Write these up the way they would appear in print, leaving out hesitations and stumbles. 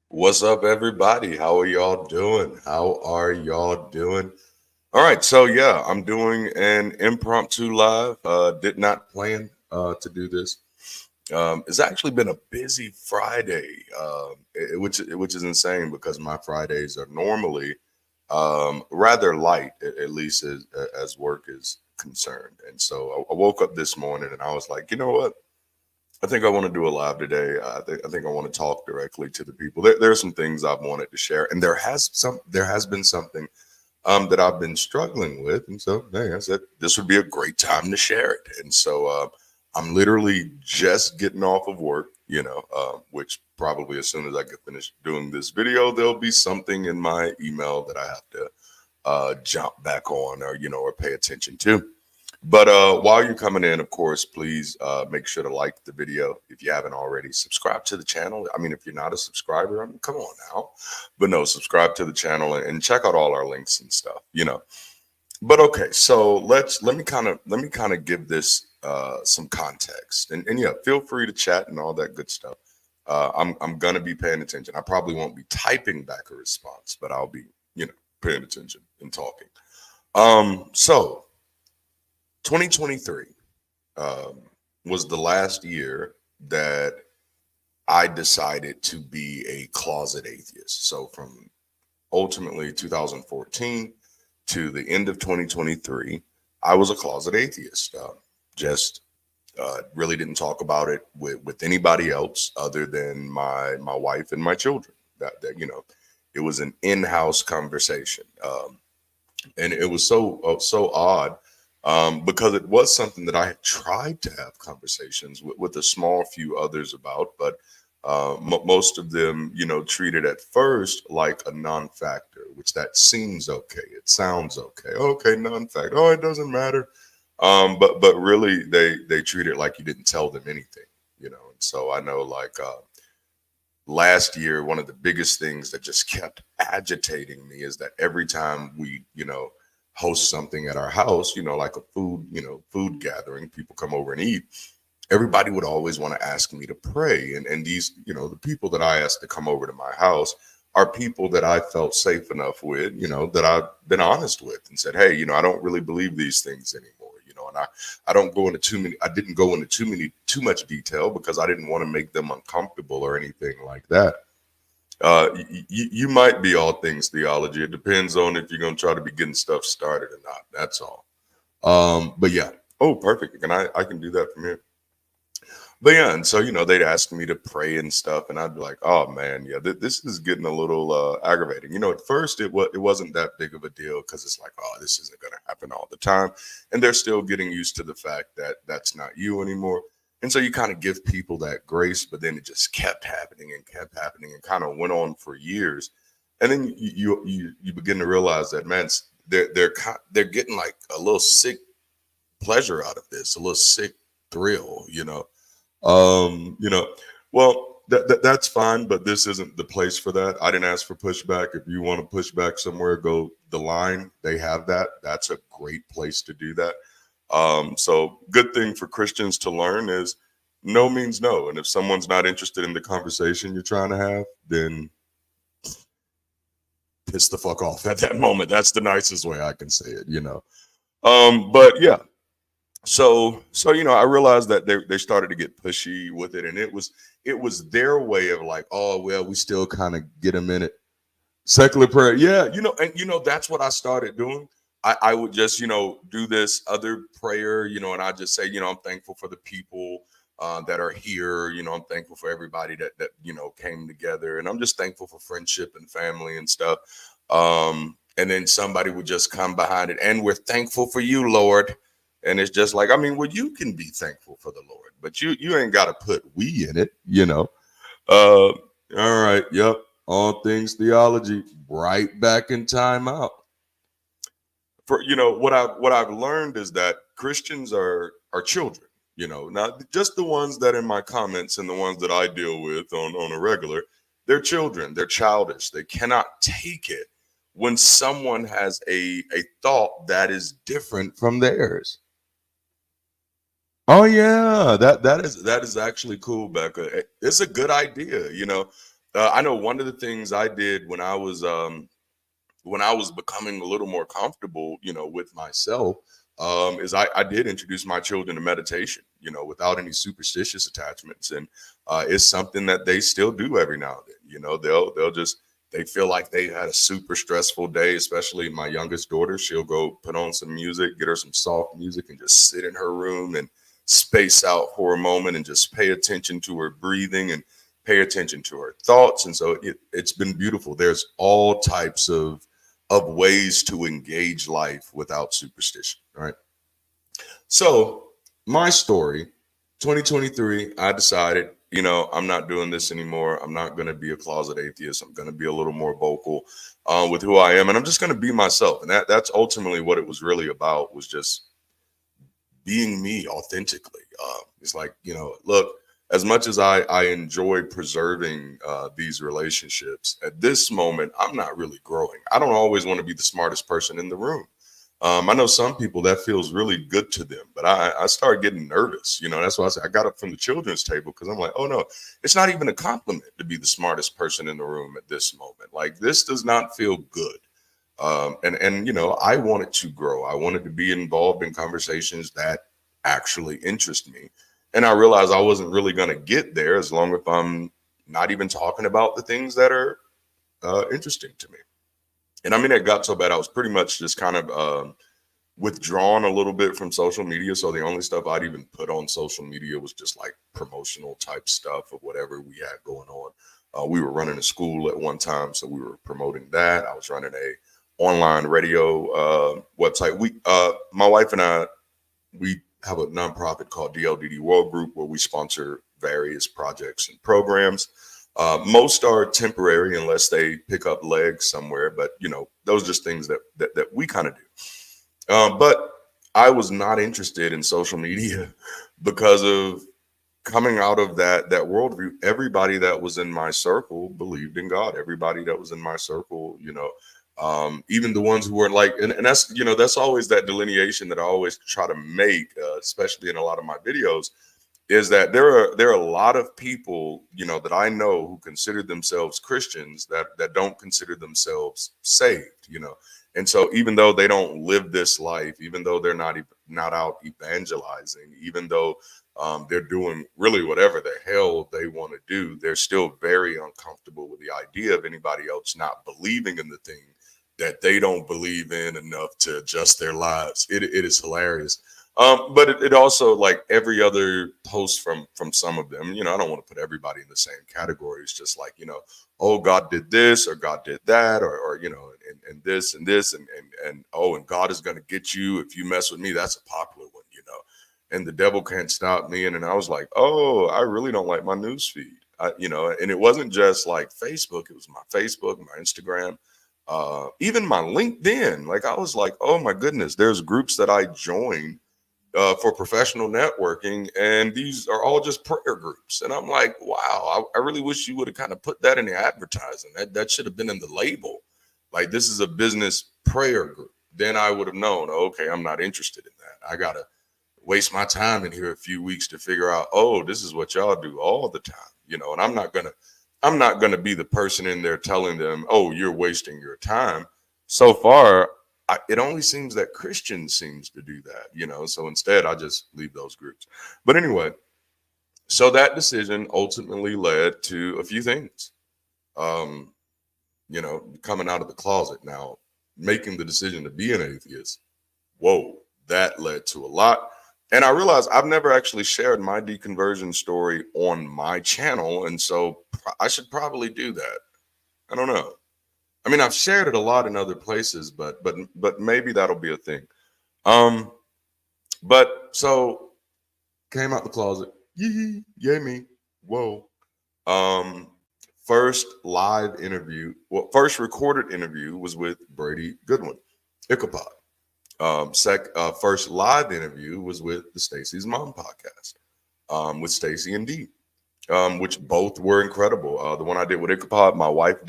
What's up, everybody? How are y'all doing? How are y'all doing? All right, so yeah, I'm doing an impromptu live. Did not plan to do this. It's actually been a busy Friday, which is insane because my Fridays are normally rather light, at least as work is concerned. And so I woke up this morning and I was like, you know what? I think I want to do a live today. I think I want to talk directly to the people. There are some things I've wanted to share, and there has been something that I've been struggling with, and so hey, I said this would be a great time to share it. And so I'm literally just getting off of work, which probably as soon as I get finished doing this video, there'll be something in my email that I have to jump back on or pay attention to. But while you're coming in, of course, please make sure to like the video if you haven't already. Subscribe to the channel. I mean, if you're not a subscriber, I mean, come on now. But no, subscribe to the channel and check out all our links and stuff. But okay, so let me kind of give this some context, and yeah, feel free to chat and all that good stuff. I'm gonna be paying attention. I probably won't be typing back a response, but I'll be paying attention and talking. So 2023 um, was the last year that I decided to be a closet atheist. So from ultimately 2014 to the end of 2023, I was a closet atheist. Just really didn't talk about it with anybody else other than my wife and my children. That it was an in-house conversation. And it was so odd because it was something that I had tried to have conversations with a small few others about, but most of them, treated at first like a non-factor, which that seems okay. It sounds okay. Okay, non-factor. Oh, it doesn't matter. But really, they treat it like you didn't tell them anything. And so I know, like last year, one of the biggest things that just kept agitating me is that every time we, host something at our house, like a food gathering, people come over and eat. Everybody would always want to ask me to pray. And these, the people that I asked to come over to my house are people that I felt safe enough with, that I've been honest with and said, hey, I don't really believe these things anymore, and I don't go into I didn't go into too much detail because I didn't want to make them uncomfortable or anything like that. You might be all things theology. It depends on if you're going to try to be getting stuff started or not. That's all. But yeah. Oh, perfect. I can do that from here. But yeah, and so they'd ask me to pray and stuff, and I'd be like, "Oh man, yeah, this is getting a little aggravating." At first it wasn't that big of a deal because it's like, "Oh, this isn't going to happen all the time," and they're still getting used to the fact that that's not you anymore. And so you kind of give people that grace, but then it just kept happening, and kind of went on for years. And then you begin to realize that man, they're getting like a little sick pleasure out of this, a little sick thrill. um, you know, well, that's fine, but this isn't the place for that. I didn't ask for pushback. If you want to push back somewhere, go the line. They have that. That's a great place to do that. So good thing for Christians to learn is no means no. And if someone's not interested in the conversation you're trying to have, then piss the fuck off at that moment. That's the nicest way I can say it. But yeah, so I realized that they started to get pushy with it, and it was their way of like, oh well, we still kind of get them in it. Secular prayer, yeah, and that's what I started doing. I would just do this other prayer, and I just say, I'm thankful for the people that are here. I'm thankful for everybody that came together, and I'm just thankful for friendship and family and stuff. And then somebody would just come behind it, and we're thankful for you, Lord. And it's just like, I mean, well, you can be thankful for the Lord, but you ain't got to put we in it. All right, yep. All things theology, right back in time out. For what I've learned is that Christians are children. Not just the ones that in my comments and the ones that I deal with on a regular. They're children. They're childish. They cannot take it when someone has a thought that is different from theirs. Oh yeah, that is actually cool, Becca. It's a good idea. I know one of the things I did when I was becoming a little more comfortable, with myself, is I did introduce my children to meditation, without any superstitious attachments, and it's something that they still do every now and then. They'll just they feel like they had a super stressful day, especially my youngest daughter. She'll go put on some music, get her some soft music, and just sit in her room and space out for a moment and just pay attention to her breathing and pay attention to her thoughts. And so it's been beautiful. There's all types of ways to engage life without superstition, right? So my story, 2023, I decided, I'm not doing this anymore. I'm not going to be a closet atheist. I'm going to be a little more vocal with who I am, and I'm just going to be myself. And that's ultimately what it was really about, was just being me authentically. It's like, look, as much as I enjoy preserving these relationships, at this moment, I'm not really growing. I don't always want to be the smartest person in the room. I know some people that feels really good to them, but I started getting nervous. That's why I said I got up from the children's table, because I'm like, oh no, it's not even a compliment to be the smartest person in the room at this moment. Like, this does not feel good. And I wanted to grow. I wanted to be involved in conversations that actually interest me. And I realized I wasn't really going to get there as long as I'm not even talking about the things that are interesting to me. And I mean, it got so bad, I was pretty much just kind of withdrawn a little bit from social media. So the only stuff I'd even put on social media was just like promotional type stuff of whatever we had going on. We were running a school at one time, so we were promoting that. I was running a online radio website. My wife and I, we have a nonprofit called DLDD World Group, where we sponsor various projects and programs. Most are temporary unless they pick up legs somewhere, but those are just things that we kind of do. But I was not interested in social media because of coming out of that worldview. Everybody that was in my circle believed in God. Everybody that was in my circle, even the ones who weren't, like, and that's that's always that delineation that I always try to make, especially in a lot of my videos, is that there are a lot of people that I know who consider themselves Christians that don't consider themselves saved. And so even though they don't live this life, even though they're not out evangelizing, even though they're doing really whatever the hell they want to do, they're still very uncomfortable with the idea of anybody else not believing in the thing that they don't believe in enough to adjust their lives. It is hilarious. But it also, like every other post from some of them, I don't want to put everybody in the same category. It's just like, oh, God did this, or God did that, or and this and this, and oh, and God is going to get you if you mess with me. That's a popular one, and the devil can't stop me. And I was like, oh, I really don't like my news feed. And it wasn't just like Facebook. It was my Facebook, my Instagram, even my LinkedIn. Like, I was like, oh my goodness, there's groups that I joined for professional networking, and these are all just prayer groups. And I'm like, wow, I really wish you would have kind of put that in the advertising. That should have been in the label. Like, this is a business prayer group. Then I would have known, okay, I'm not interested in that. I gotta waste my time in here a few weeks to figure out, oh, this is what y'all do all the time, and I'm not gonna be the person in there telling them, oh, you're wasting your time. So far, it only seems that Christians seems to do that, so instead I just leave those groups. But anyway, so that decision ultimately led to a few things. Coming out of the closet. Now, making the decision to be an atheist, whoa, that led to a lot. And I realized I've never actually shared my deconversion story on my channel, and so I should probably do that. I don't know. I mean, I've shared it a lot in other places, but maybe that'll be a thing. But so came out the closet. Yee, yay me. Whoa. First live interview, first recorded interview was with Brady Goodwin, Ichabod. First live interview was with the Stacy's Mom podcast, with Stacy and Dee, which both were incredible. The one I did with Ichabod, my wife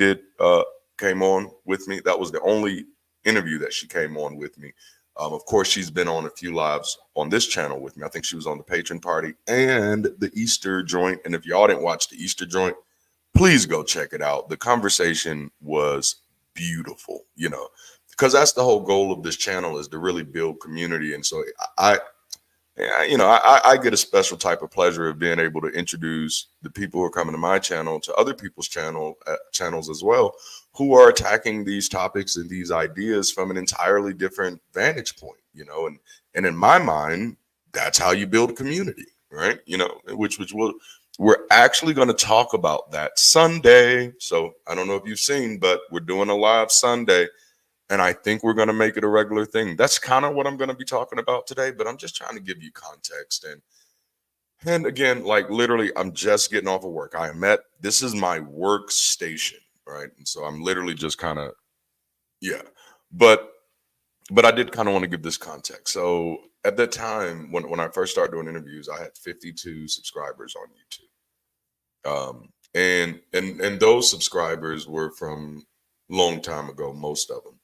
came on with me. That was the only interview that she came on with me. Of course, she's been on a few lives on this channel with me. I think she was on the Patron Party and the Easter joint. And if y'all didn't watch the Easter joint, please go check it out. The conversation was beautiful, because that's the whole goal of this channel, is to really build community. And so I get a special type of pleasure of being able to introduce the people who are coming to my channel to other people's channels as well, who are attacking these topics and these ideas from an entirely different vantage point, and in my mind, that's how you build community, right? Which we're actually going to talk about that Sunday. So I don't know if you've seen, but we're doing a live Sunday. And I think we're going to make it a regular thing. That's kind of what I'm going to be talking about today, but I'm just trying to give you context. And again, like literally, I'm just getting off of work. This is my workstation, right? And so I'm literally just kind of, yeah. But I did kind of want to give this context. So at that time, when I first started doing interviews, I had 52 subscribers on YouTube. And those subscribers were from long time ago, most of them.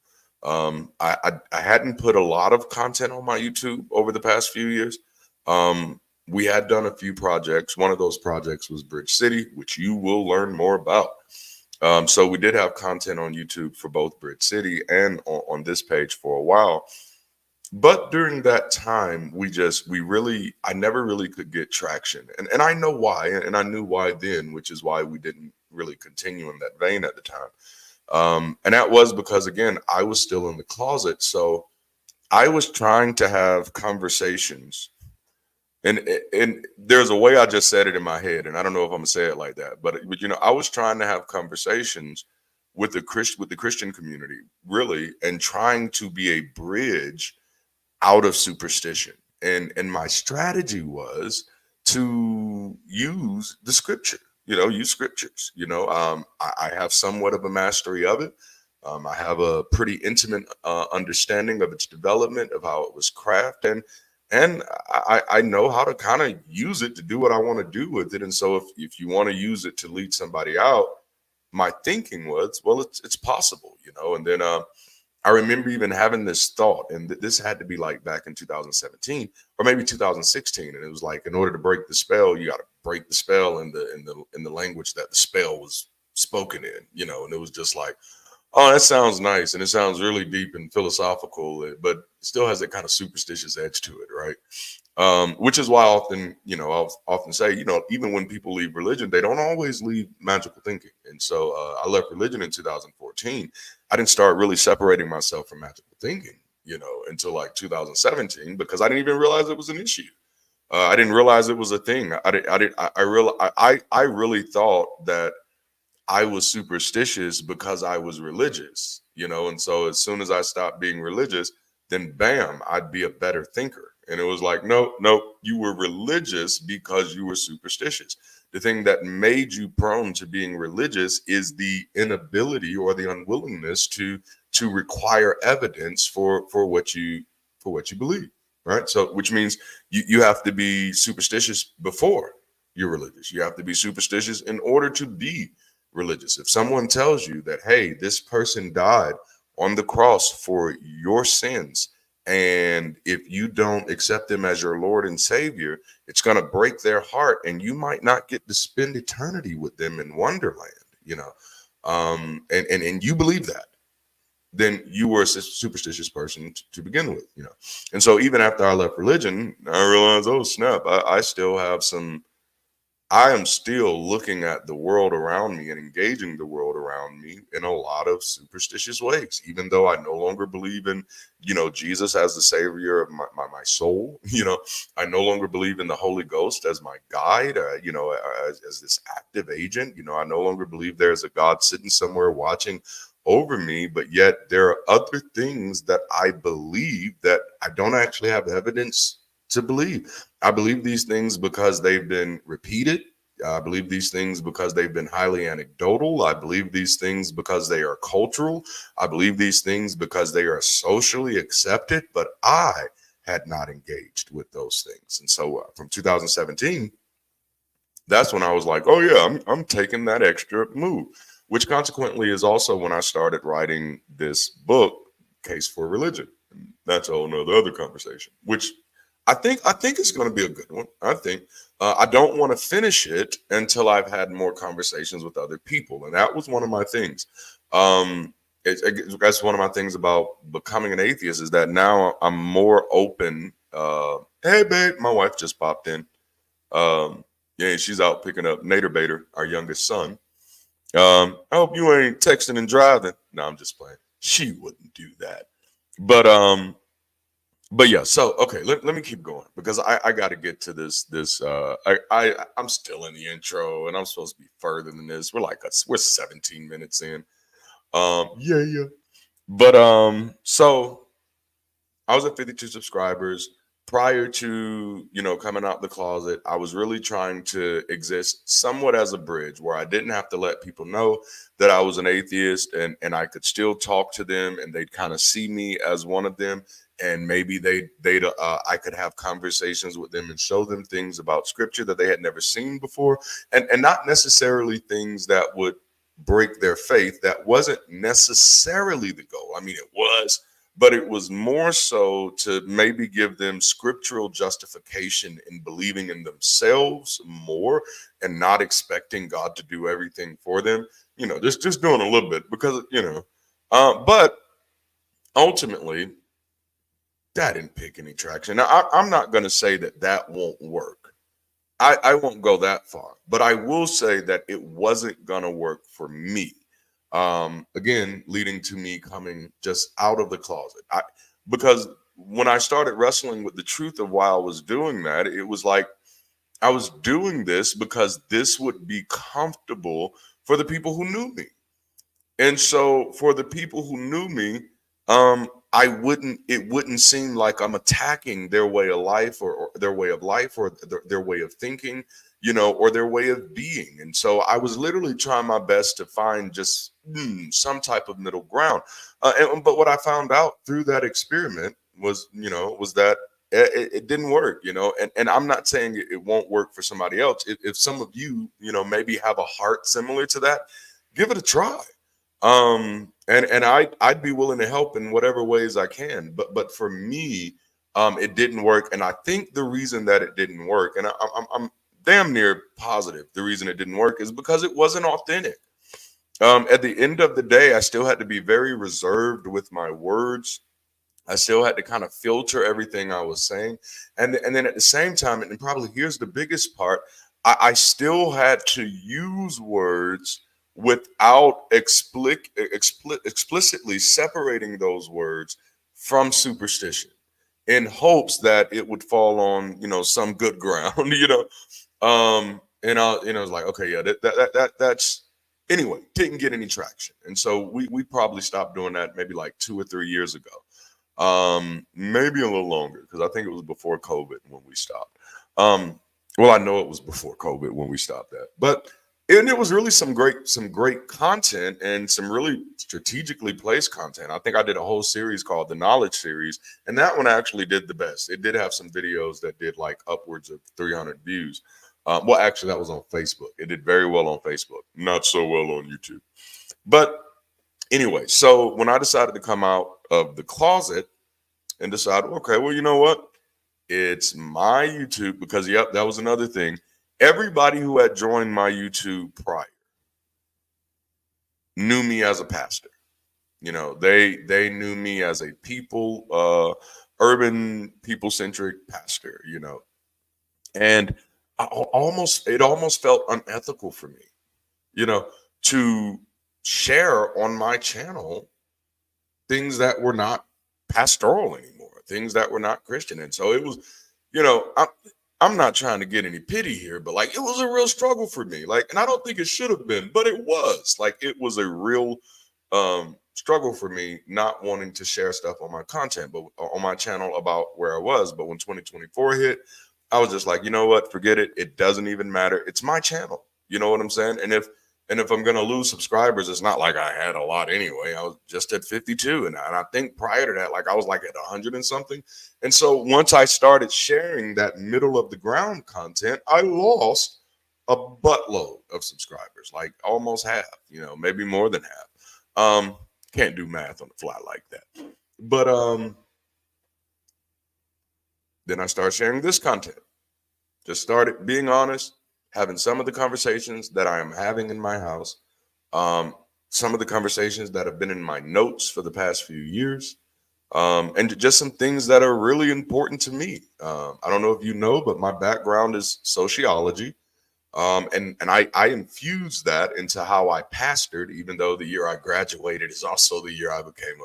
I hadn't put a lot of content on my YouTube over the past few years. We had done a few projects. One of those projects was Bridge City, which you will learn more about. So we did have content on YouTube for both Bridge City and on this page for a while. But during that time, I never really could get traction. And I know why, and I knew why then, which is why we didn't really continue in that vein at the time. And that was because, again, I was still in the closet. So I was trying to have conversations, and there's a way I just said it in my head, and I don't know if I'm gonna say it like that, but I was trying to have conversations with the Christian community, really, and trying to be a bridge out of superstition. And my strategy was to use the scripture. Use scriptures. I have somewhat of a mastery of it. I have a pretty intimate understanding of its development, of how it was crafted, and I know how to kind of use it to do what I want to do with it. And so if you want to use it to lead somebody out, my thinking was, well, it's possible, And then I remember even having this thought, and this had to be like back in 2017 or maybe 2016, and it was like, in order to break the spell, you got to break the spell in the language that the spell was spoken in, and it was just like, oh, that sounds nice, and it sounds really deep and philosophical, but it still has that kind of superstitious edge to it, right? Which is why I'll often say, even when people leave religion, they don't always leave magical thinking. And so I left religion in 2014. I didn't start really separating myself from magical thinking, until like 2017, because I didn't even realize it was an issue. I didn't realize it was a thing. I really thought that I was superstitious because I was religious, and so as soon as I stopped being religious, then bam, I'd be a better thinker. And it was like, no, you were religious because you were superstitious. The thing that made you prone to being religious is the inability or the unwillingness to require evidence for what you believe, right? So, which means you have to be superstitious before you're religious. You have to be superstitious in order to be religious. If someone tells you that, hey, this person died on the cross for your sins, and if you don't accept him as your Lord and Savior, it's going to break their heart, and you might not get to spend eternity with them in Wonderland, and you believe that, then you were a superstitious person to begin with, And so even after I left religion, I realized, oh snap, I am still looking at the world around me and engaging the world around me in a lot of superstitious ways, even though I no longer believe in, Jesus as the savior of my soul. I no longer believe in the Holy Ghost as my guide, as this active agent. I no longer believe there's a God sitting somewhere watching over me, but yet there are other things that I believe that I don't actually have evidence to believe. I believe these things because they've been repeated. I believe these things because they've been highly anecdotal. I believe these things because they are cultural. I believe these things because they are socially accepted, but I had not engaged with those things. And so from 2017, that's when I was like, oh yeah, I'm taking that extra move, which consequently is also when I started writing this book, Case for Religion. And that's a whole nother other conversation, which I think it's going to be a good one. I think I don't want to finish it until I've had more conversations with other people, and that was one of my things. Um, that's one of my things about becoming an atheist is that now I'm more open. Hey, babe, my wife just popped in. Yeah, she's out picking up Nader Bader, our youngest son. I hope you ain't texting and driving. No, I'm just playing. She wouldn't do that. But but yeah, so okay, let me keep going because I got to get to I'm still in the intro and I'm supposed to be further than this. We're 17 minutes in. Yeah. But so I was at 52 subscribers. Prior to, coming out the closet, I was really trying to exist somewhat as a bridge where I didn't have to let people know that I was an atheist and I could still talk to them and they'd kind of see me as one of them. And maybe I could have conversations with them and show them things about scripture that they had never seen before. And not necessarily things that would break their faith. That wasn't necessarily the goal. I mean, it was, but it was more so to maybe give them scriptural justification in believing in themselves more and not expecting God to do everything for them. Just doing a little bit because but ultimately that didn't pick any traction. Now I'm not going to say that won't work. I won't go that far, but I will say that it wasn't going to work for me. Again, leading to me coming just out of the closet. Because when I started wrestling with the truth of why I was doing that, it was like I was doing this because this would be comfortable for the people who knew me. And so for the people who knew me, it wouldn't seem like I'm attacking their way of life or their way of life or their way of thinking, or their way of being. And so I was literally trying my best to find just some type of middle ground. But what I found out through that experiment was that it didn't work, and I'm not saying it won't work for somebody else. If some of you, maybe have a heart similar to that, give it a try. And I'd be willing to help in whatever ways I can. But for me, it didn't work. And I think the reason that it didn't work, and I'm damn near positive the reason it didn't work is because it wasn't authentic. At the end of the day, I still had to be very reserved with my words. I still had to kind of filter everything I was saying. And then at the same time, and probably here's the biggest part, I still had to use words without explicitly separating those words from superstition in hopes that it would fall on, some good ground, and I was like, okay, yeah, that's anyway, didn't get any traction. And so we probably stopped doing that maybe like 2 or 3 years ago. Maybe a little longer because I think it was before COVID when we stopped. Well, I know it was before COVID when we stopped that, but and it was really some great content and some really strategically placed content. I think I did a whole series called the Knowledge Series, and that one actually did the best. It did have some videos that did like upwards of 300 views. Well, actually, that was on Facebook. It did very well on Facebook, not so well on YouTube. But anyway, so when I decided to come out of the closet and decide, okay, well, you know what? It's my YouTube because, yep, that was another thing. Everybody who had joined my YouTube prior knew me as a pastor. They knew me as a urban people centric pastor. And it almost felt unethical for me, to share on my channel things that were not pastoral anymore, things that were not Christian. And so it was, I'm not trying to get any pity here, but like it was a real struggle for me. Like, and I don't think it should have been, but it was like it was a real struggle for me not wanting to share stuff on my content, but on my channel about where I was. But when 2024 hit, I was just like, you know what, forget it. It doesn't even matter. It's my channel. You know what I'm saying? And if I'm going to lose subscribers, it's not like I had a lot anyway. I was just at 52. And I think prior to that, like I was like at 100 and something. And so once I started sharing that middle of the ground content, I lost a buttload of subscribers, like almost half, maybe more than half. Can't do math on the fly like that. But Then I started sharing this content. Just started being honest, having some of the conversations that I am having in my house, um, some of the conversations that have been in my notes for the past few years, and just some things that are really important to me. I don't know if you know, but my background is sociology. And I infused that into how I pastored, even though the year I graduated is also the year I became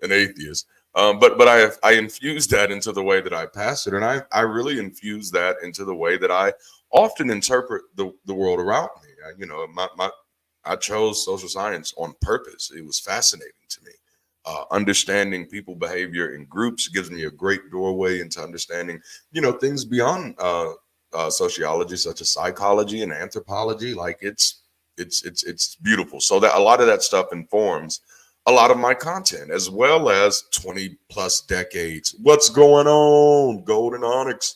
an atheist. But I infused that into the way that I pastored, and I really infused that into the way that I often interpret the world around me. I chose social science on purpose. It was fascinating to me. Understanding people behavior in groups gives me a great doorway into understanding, things beyond sociology, such as psychology and anthropology. Like it's beautiful. So that a lot of that stuff informs a lot of my content, as well as 20 plus decades. What's going on, Golden Onyx?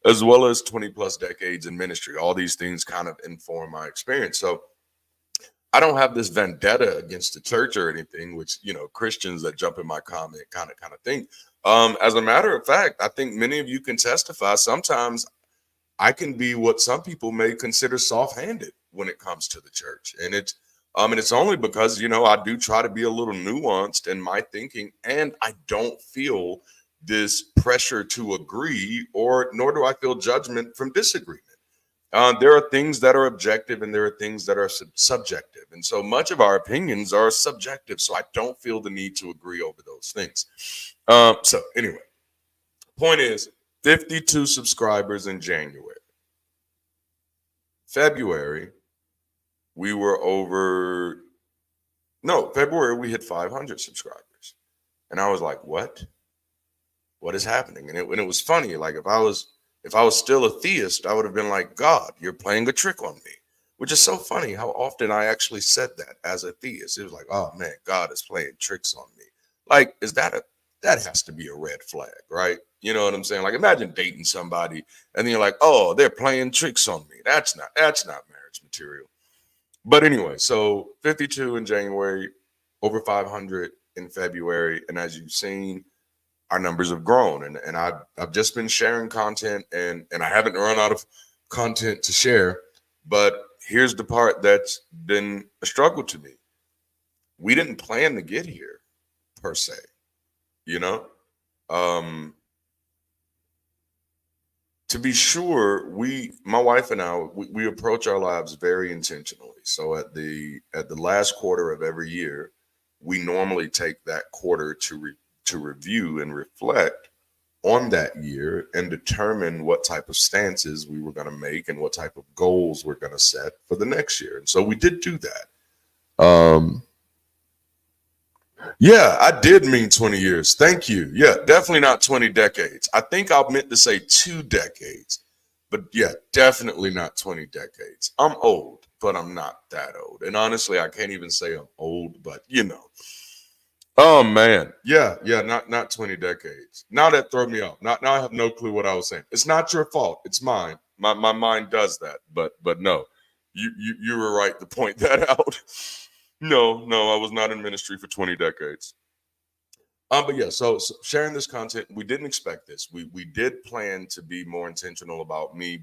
As well as 20 plus decades in ministry. All these things kind of inform my experience. So I don't have this vendetta against the church or anything, which Christians that jump in my comment kind of think. As a matter of fact, I think many of you can testify. Sometimes I can be what some people may consider soft-handed when it comes to the church, and it's only because I do try to be a little nuanced in my thinking, and I don't feel this pressure to agree, or nor do I feel judgment from disagreement. There are things that are objective and there are things that are subjective. And so much of our opinions are subjective. So I don't feel the need to agree over those things. So anyway, point is 52 subscribers in January. February, we were over, no, February, we hit 500 subscribers. And I was like, what? What is happening? And it was funny. Like if I was still a theist, I would have been like, God, you're playing a trick on me, which is so funny how often I actually said that as a theist. It was like, oh man, God is playing tricks on me. Like, that has to be a red flag, right? You know what I'm saying? Like, imagine dating somebody and then you're like, oh, they're playing tricks on me. That's not marriage material. But anyway, so 52 in January, over 500 in February. And as you've seen, our numbers have grown, and I've just been sharing content, and I haven't run out of content to share. But here's the part that's been a struggle to me. We didn't plan to get here per se, you know. Um, to be sure, my wife and I, we approach our lives very intentionally. So at the last quarter of every year, we normally take that quarter to review and reflect on that year and determine what type of stances we were going to make and what type of goals we're going to set for the next year. And so we did do that. Yeah, I did mean 20 years. Thank you. Yeah, definitely not 20 decades. I think I meant to say 2 decades, but yeah, definitely not 20 decades. I'm old, but I'm not that old. And honestly, I can't even say I'm old, but Oh man, yeah, not 20 decades. Now that throw me off. Now I have no clue what I was saying. It's not your fault. It's mine. My mind does that. But no, you were right to point that out. No, I was not in ministry for 20 decades. But yeah, so sharing this content, we didn't expect this. We did plan to be more intentional about me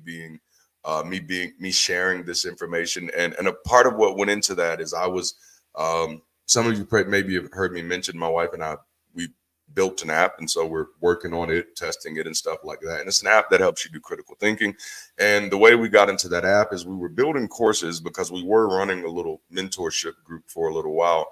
sharing this information, and a part of what went into that is I was some of you maybe have heard me mention my wife and I, we built an app, and so we're working on it, testing it and stuff like that. And it's an app that helps you do critical thinking. And the way we got into that app is we were building courses because we were running a little mentorship group for a little while.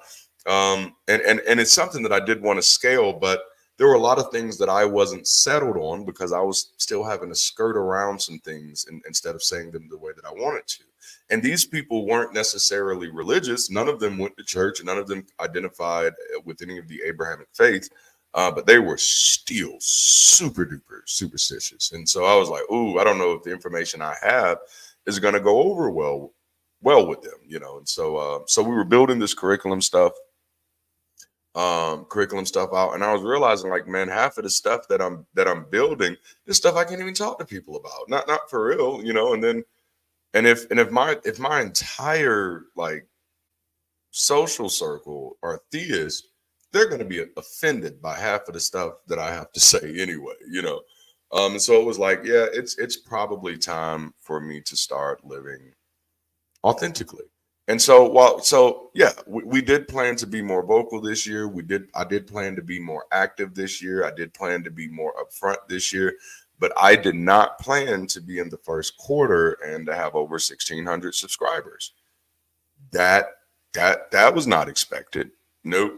And it's something that I did want to scale, but there were a lot of things that I wasn't settled on because I was still having to skirt around some things instead of saying them the way that I wanted to. And these people weren't necessarily religious. None of them went to church, and none of them identified with any of the Abrahamic faith. But they were still super duper superstitious. And so I was like, ooh, I don't know if the information I have is going to go over well with them, And so we were building this curriculum stuff out, and I was realizing, like, man, half of the stuff that I'm building is stuff I can't even talk to people about, not for real, and if my entire like social circle are theists, they're going to be offended by half of the stuff that I have to say anyway. And so it was like, yeah, it's probably time for me to start living authentically. And so yeah, we did plan to be more vocal this year. I did plan to be more active this year. I did plan to be more upfront this year, but I did not plan to be in the first quarter and to have over 1,600 subscribers. That that was not expected. Nope.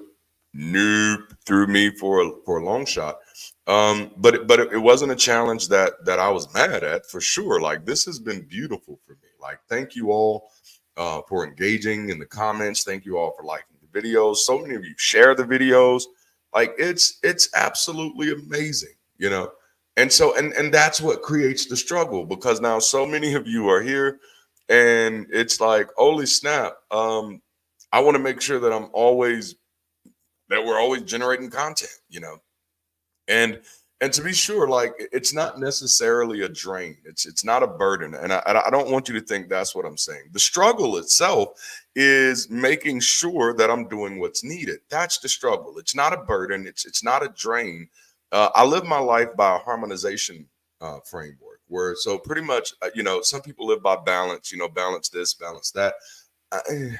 Nope. Threw me for a long shot. But it wasn't a challenge that I was mad at, for sure. Like, this has been beautiful for me. Like, thank you all for engaging in the comments. Thank you all for liking the videos. So many of you share the videos. Like, it's absolutely amazing, you know. And so and that's what creates the struggle, because now so many of you are here, and it's like, holy snap. I want to make sure that we're always generating content, you know. And to be sure, like, it's not necessarily a drain. It's not a burden, and I don't want you to think that's what I'm saying. The struggle itself is making sure that I'm doing what's needed. That's the struggle. It's not a burden. It's not a drain. I live my life by a harmonization framework, where, so pretty much, you know, some people live by balance. You know, balance this, balance that.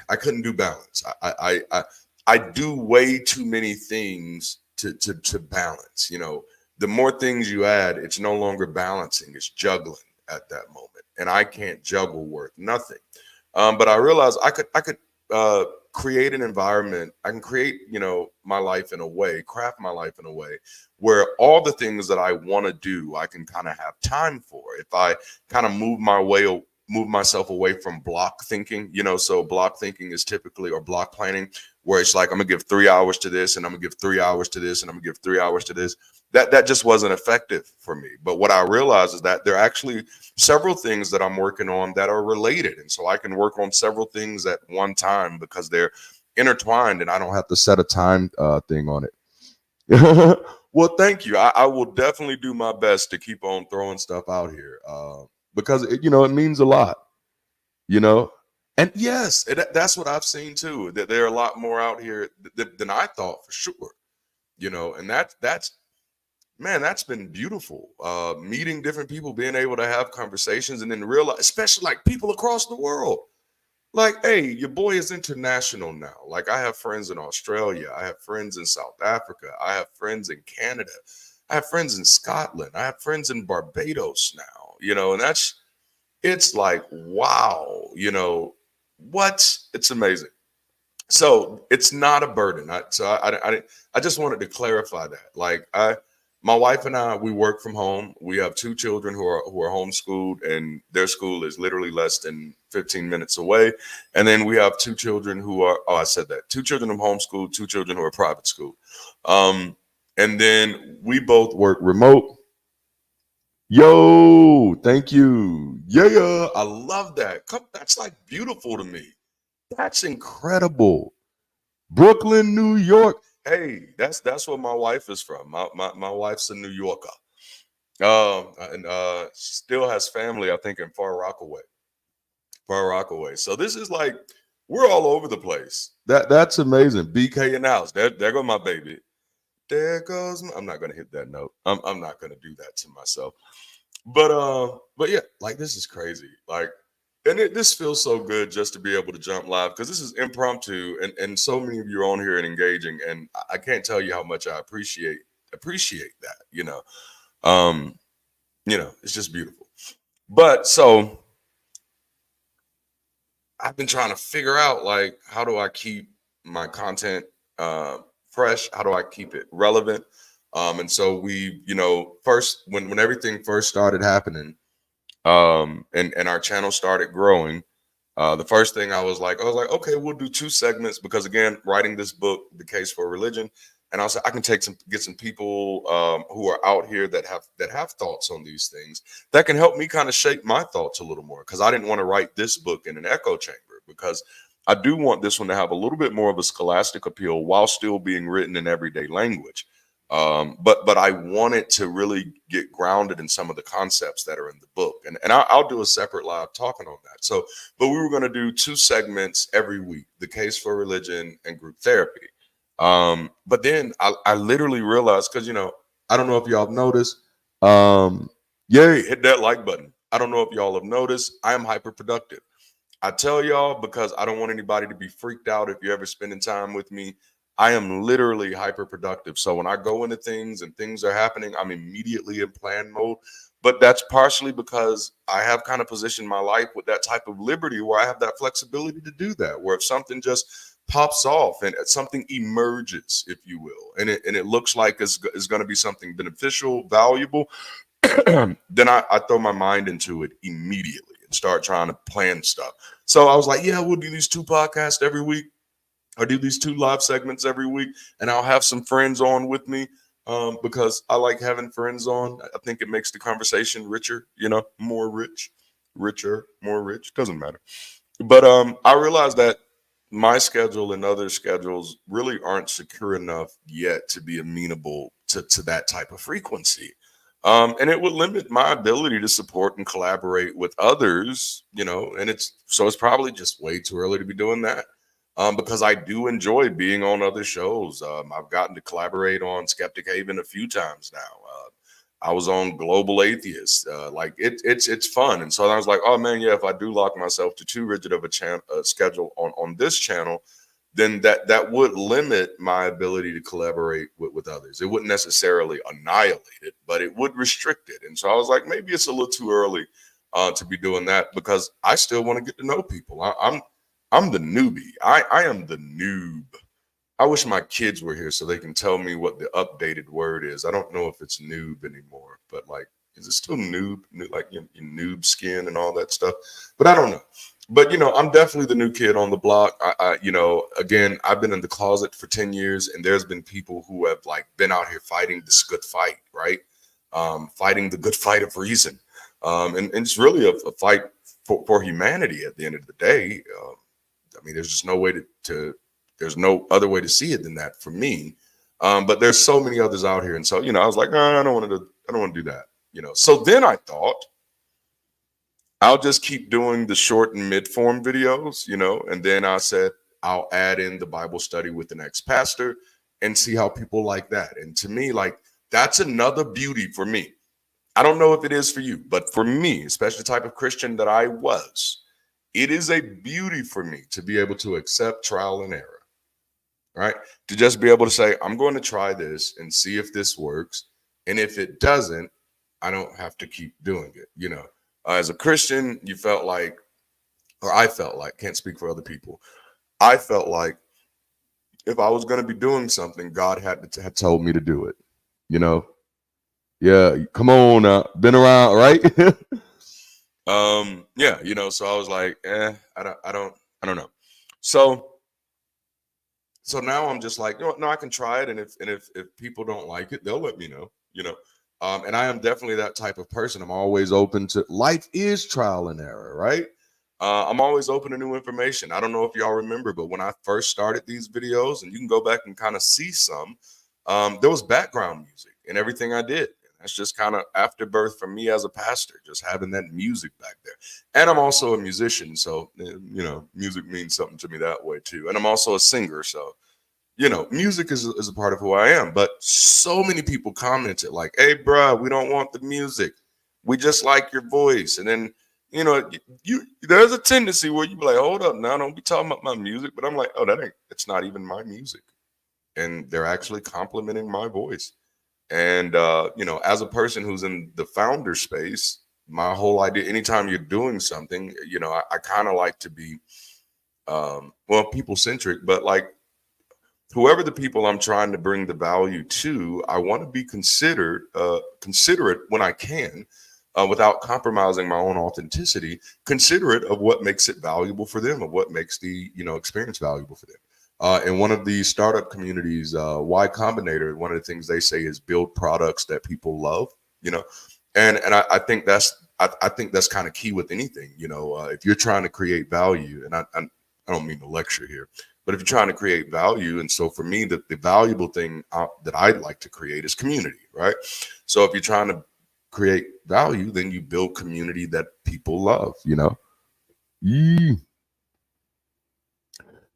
I couldn't do balance. I do way too many things to balance. You know, the more things you add, it's no longer balancing, it's juggling at that moment. And I can't juggle worth nothing. But I realized I could create an environment. I can create, you know, my life in a way, craft my life in a way where all the things that I want to do, I can kind of have time for. If I kind of move myself away from block thinking, you know. So block thinking is typically, or block planning, where it's like, I'm gonna give 3 hours to this, and I'm gonna give 3 hours to this, and I'm gonna give 3 hours to this. That just wasn't effective for me. But what I realized is that there are actually several things that I'm working on that are related, and so I can work on several things at one time because they're intertwined, and I don't have to set a time thing on it. Well, thank you. I will definitely do my best to keep on throwing stuff out here, because you know, it means a lot, you know. And yes, that's what I've seen too, that there are a lot more out here than I thought, for sure, you know. And that's man, that's been beautiful, meeting different people, being able to have conversations, and then realize, especially like people across the world, like, hey, your boy is international now. Like, I have friends in Australia, I have friends in South Africa, I have friends in Canada, I have friends in Scotland, I have friends in Barbados now, you know. And it's like, wow, you know what? It's amazing. So it's not a burden. I just wanted to clarify that. Like, my wife and I, we work from home. We have two children who are homeschooled, and their school is literally less than 15 minutes away. And then we have two children who are, oh, I said that, two children who homeschooled, two children who are private school. And then we both work remote. Yo, thank you. Yeah, I love that. That's like beautiful to me. That's incredible. Brooklyn, New York. Hey, that's where my wife is from. My wife's a New Yorker. And still has family, I think, in Far Rockaway. Far Rockaway. So this is like, we're all over the place. That's amazing. BK in the house. There go my baby. There goes I'm not gonna hit that note. I'm not gonna do that to myself. But yeah, like, this is crazy. Like, and this feels so good just to be able to jump live, because this is impromptu, and so many of you are on here and engaging, and I can't tell you how much I appreciate that. Um, it's just beautiful. But so I've been trying to figure out, like, how do I keep my content fresh? How do I keep it relevant? And so we, first, when everything first started happening, and our channel started growing, the first thing I was like, okay, we'll do two segments, because again, writing this book, The Case for Religion, and I was like, I can get some people who are out here that have thoughts on these things that can help me kind of shape my thoughts a little more, because I didn't want to write this book in an echo chamber, because I do want this one to have a little bit more of a scholastic appeal while still being written in everyday language. But I wanted to really get grounded in some of the concepts that are in the book, and I'll do a separate live talking on that. So, but we were going to do two segments every week: The Case for Religion and Group Therapy. But then I literally realized, because I don't know if y'all have noticed, Yay, hit that like button. I don't know if y'all have noticed, I am hyper productive. I tell y'all because I don't want anybody to be freaked out if you're ever spending time with me. I am literally hyper productive. So when I go into things and things are happening, I'm immediately in plan mode. But that's partially because I have kind of positioned my life with that type of liberty where I have that flexibility to do that. Where if something just pops off and something emerges, if you will, and it looks like it's going to be something beneficial, valuable, then I throw my mind into it immediately and start trying to plan stuff. So I was like, yeah, we'll do these 2 podcasts every week. I'll do these 2 live segments every week, and I'll have some friends on with me because I like having friends on. I think it makes the conversation richer, more rich, richer, more rich. Doesn't matter. But I realized that my schedule and other schedules really aren't secure enough yet to be amenable to that type of frequency. And it would limit my ability to support and collaborate with others, and it's probably just way too early to be doing that. Because I do enjoy being on other shows. I've gotten to collaborate on Skeptic Haven a few times now. I was on Global Atheist. It's fun, and so I was like, oh man, yeah. If I do lock myself to too rigid of a schedule on this channel, then that would limit my ability to collaborate with others. It wouldn't necessarily annihilate it, but it would restrict it. And so I was like, maybe it's a little too early to be doing that because I still want to get to know people. I'm the newbie. I am the noob. I wish my kids were here so they can tell me what the updated word is. I don't know if it's noob anymore, but like, is it still noob? Like your noob skin and all that stuff? But I don't know. But I'm definitely the new kid on the block. Again, I've been in the closet for 10 years, and there's been people who have like been out here fighting this good fight, right? Fighting the good fight of reason. And it's really a fight for humanity at the end of the day. I mean, there's just no way there's no other way to see it than that for me. But there's so many others out here. And so, I was like, I don't want to do that, So then I thought I'll just keep doing the short and mid form videos, and then I said, I'll add in the Bible study with an ex-pastor and see how people like that. And to me, like, that's another beauty for me. I don't know if it is for you, but for me, especially the type of Christian that I was, it is a beauty for me to be able to accept trial and error, right? To just be able to say, I'm going to try this and see if this works. And if it doesn't, I don't have to keep doing it. As a Christian, you felt like, or I felt like, can't speak for other people. I felt like if I was going to be doing something, God had told me to do it. Yeah, come on, been around, right? Yeah, so I was like, I don't know. So now I'm just like, no, I can try it, and if people don't like it, they'll let me know. And I am definitely that type of person. I'm always open to life is trial and error, right? I'm always open to new information. I don't know if y'all remember, but when I first started these videos, and you can go back and kind of see some, there was background music in everything I did. That's just kind of afterbirth for me as a pastor, just having that music back there. And I'm also a musician, so music means something to me that way too. And I'm also a singer, so music is a part of who I am. But so many people commented like, "Hey, bruh, we don't want the music. We just like your voice." And then there's a tendency where you be like, "Hold up, now don't be talking about my music." But I'm like, "Oh, it's not even my music," and they're actually complimenting my voice. And as a person who's in the founder space, my whole idea, anytime you're doing something, I kind of like to be people centric, but like whoever the people I'm trying to bring the value to, I want to be considerate when I can, without compromising my own authenticity, considerate of what makes it valuable for them, of what makes the experience valuable for them. In one of the startup communities, Y Combinator, one of the things they say is build products that people love, and I think I think that's kind of key with anything, if you're trying to create value, and I don't mean to lecture here, but if you're trying to create value, and so for me, the valuable thing that I'd like to create is community, right? So if you're trying to create value, then you build community that people love, Yee.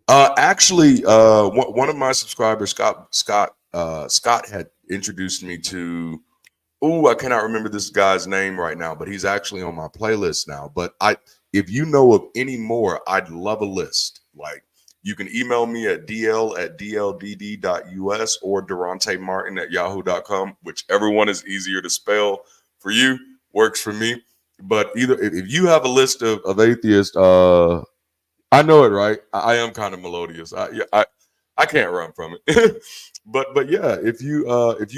Actually, one of my subscribers, Scott had introduced me to Oh, I cannot remember this guy's name right now, but he's actually on my playlist now. But if you know of any more, I'd love a list. Like, you can email me at dl@dldd.us or DaranteMartin@yahoo.com. Whichever one is easier to spell for you works for me. But either, if you have a list of atheists, I know it, right? I am kind of melodious. I can't run from it. but yeah, if you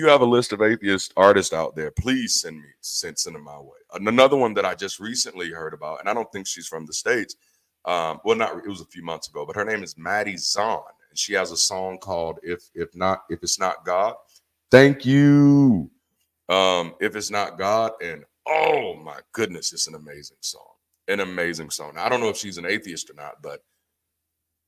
have a list of atheist artists out there, please send them my way. And another one that I just recently heard about, and I don't think she's from the States. Well, not it was a few months ago, but her name is Maddie Zahn, and she has a song called "If It's Not God." Thank you. If It's Not God, and oh my goodness, it's an amazing song. An amazing song. Now, I don't know if she's an atheist or not, but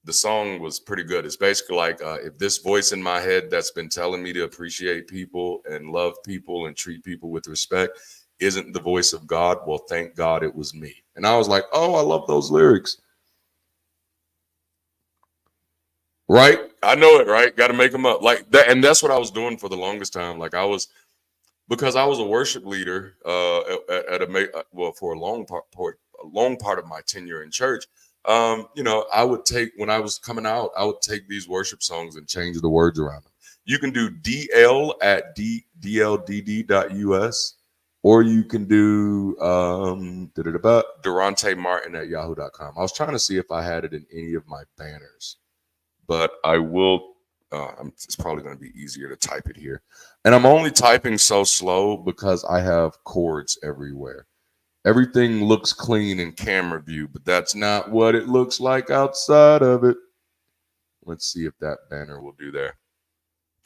the song was pretty good. It's basically like, if this voice in my head that's been telling me to appreciate people and love people and treat people with respect isn't the voice of God, well, thank God it was me. And I was like, oh, I love those lyrics. Right? I know it, right? Got to make them up like that. And that's what I was doing for the longest time. Like, because I was a worship leader for a long part of my tenure in church. I would take, when I was coming out, I would take these worship songs and change the words around them. You can do dl@dldd.us, or you can do DaranteMartin@yahoo.com. I was trying to see if I had it in any of my banners, but I will. It's probably going to be easier to type it here. And I'm only typing so slow because I have cords everywhere. Everything looks clean in camera view, but that's not what it looks like outside of it. Let's see if that banner will do there.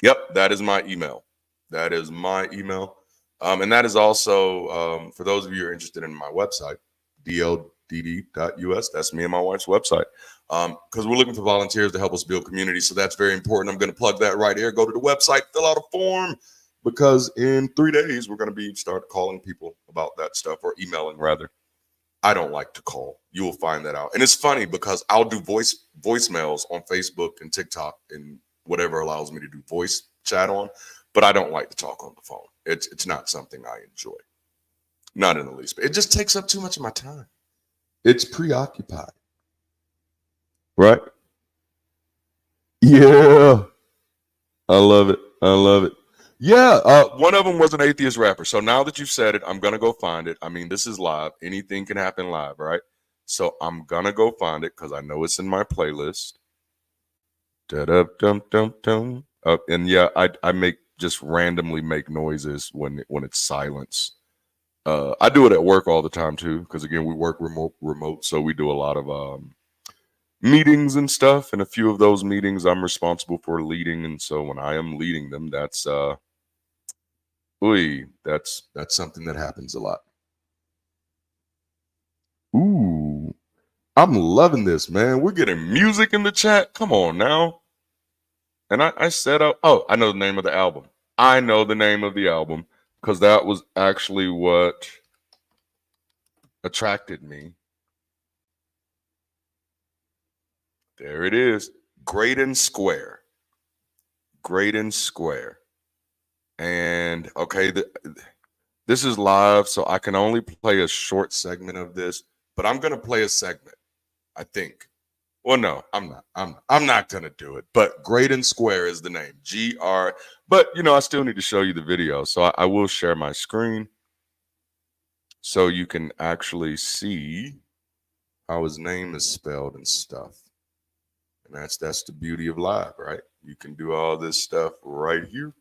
Yep, that is my email. That is my email. And that is also, for those of you who are interested in my website, dldd.us. That's me and my wife's website. Because we're looking for volunteers to help us build community. So that's very important. I'm going to plug that right here. Go to the website, fill out a form, because in 3 days, we're going to start calling people about that stuff, or emailing rather. I don't like to call. You will find that out. And it's funny because I'll do voicemails on Facebook and TikTok and whatever allows me to do voice chat on, but I don't like to talk on the phone. It's not something I enjoy. Not in the least. It just takes up too much of my time. It's preoccupied. Right? Yeah. I love it. I love it. Yeah, one of them was an atheist rapper. So now that you've said it, I'm going to go find it. I mean, this is live. Anything can happen live, right? So I'm going to go find it because I know it's in my playlist. Da-da-dum-dum-dum. And yeah, I just randomly make noises when it's silence. I do it at work all the time too, because again, we work remote. So we do a lot of meetings and stuff. And a few of those meetings I'm responsible for leading. And so when I am leading them, that's something that happens a lot. Ooh, I'm loving this, man. We're getting music in the chat. Come on now. And I said, oh, I know the name of the album. I know the name of the album because that was actually what attracted me. There it is. Great and Square. Great and Square. And okay, this is live, so I can only play a short segment of this, but I'm going to play a segment, I think. Well, no, I'm not. I'm not going to do it. But Great and Square is the name. GR. But, I still need to show you the video. So I will share my screen so you can actually see how his name is spelled and stuff. And that's the beauty of live, right? You can do all this stuff right here.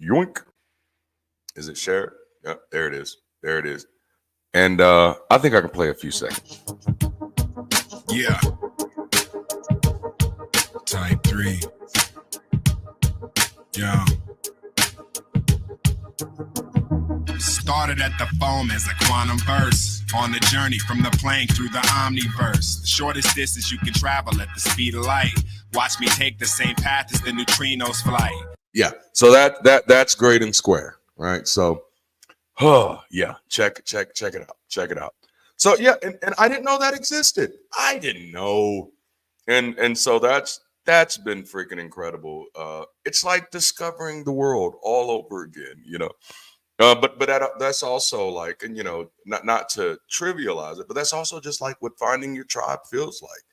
Yoink. Is it shared? Yep, there it is. There it is. And I think I can play a few seconds. Yeah. Type 3. Yeah. Started at the foam as a quantum burst. On the journey from the plane through the omniverse. The shortest distance you can travel at the speed of light. Watch me take the same path as the neutrinos flight. Yeah. So that's Great and Square, right? So, yeah. Check it out. Check it out. So yeah, and I didn't know that existed. I didn't know. And so that's That's been freaking incredible. It's like discovering the world all over again, you know. But that's also like, and not to trivialize it, but that's also just like what finding your tribe feels like.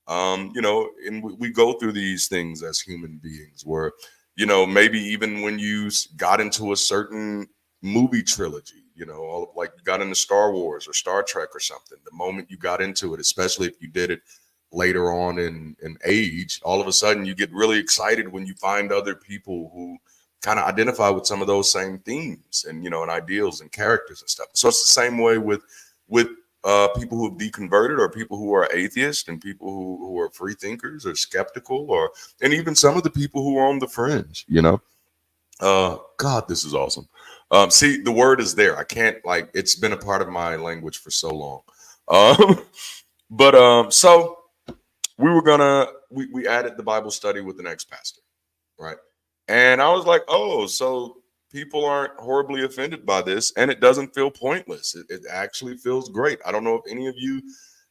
And we go through these things as human beings where, maybe even when you got into a certain movie trilogy, like you got into Star Wars or Star Trek or something, the moment you got into it, especially if you did it later on in age, all of a sudden you get really excited when you find other people who kind of identify with some of those same themes and and ideals and characters and stuff. So it's the same way with people who have deconverted or people who are atheists and people who are free thinkers or skeptical and even some of the people who are on the fringe, God, this is awesome. See, the word is there. I can't like it's been a part of my language for so long. Um, so we added the Bible study with an ex-pastor, right? And I was like, oh, so people aren't horribly offended by this, and it doesn't feel pointless. It actually feels great. I don't know if any of you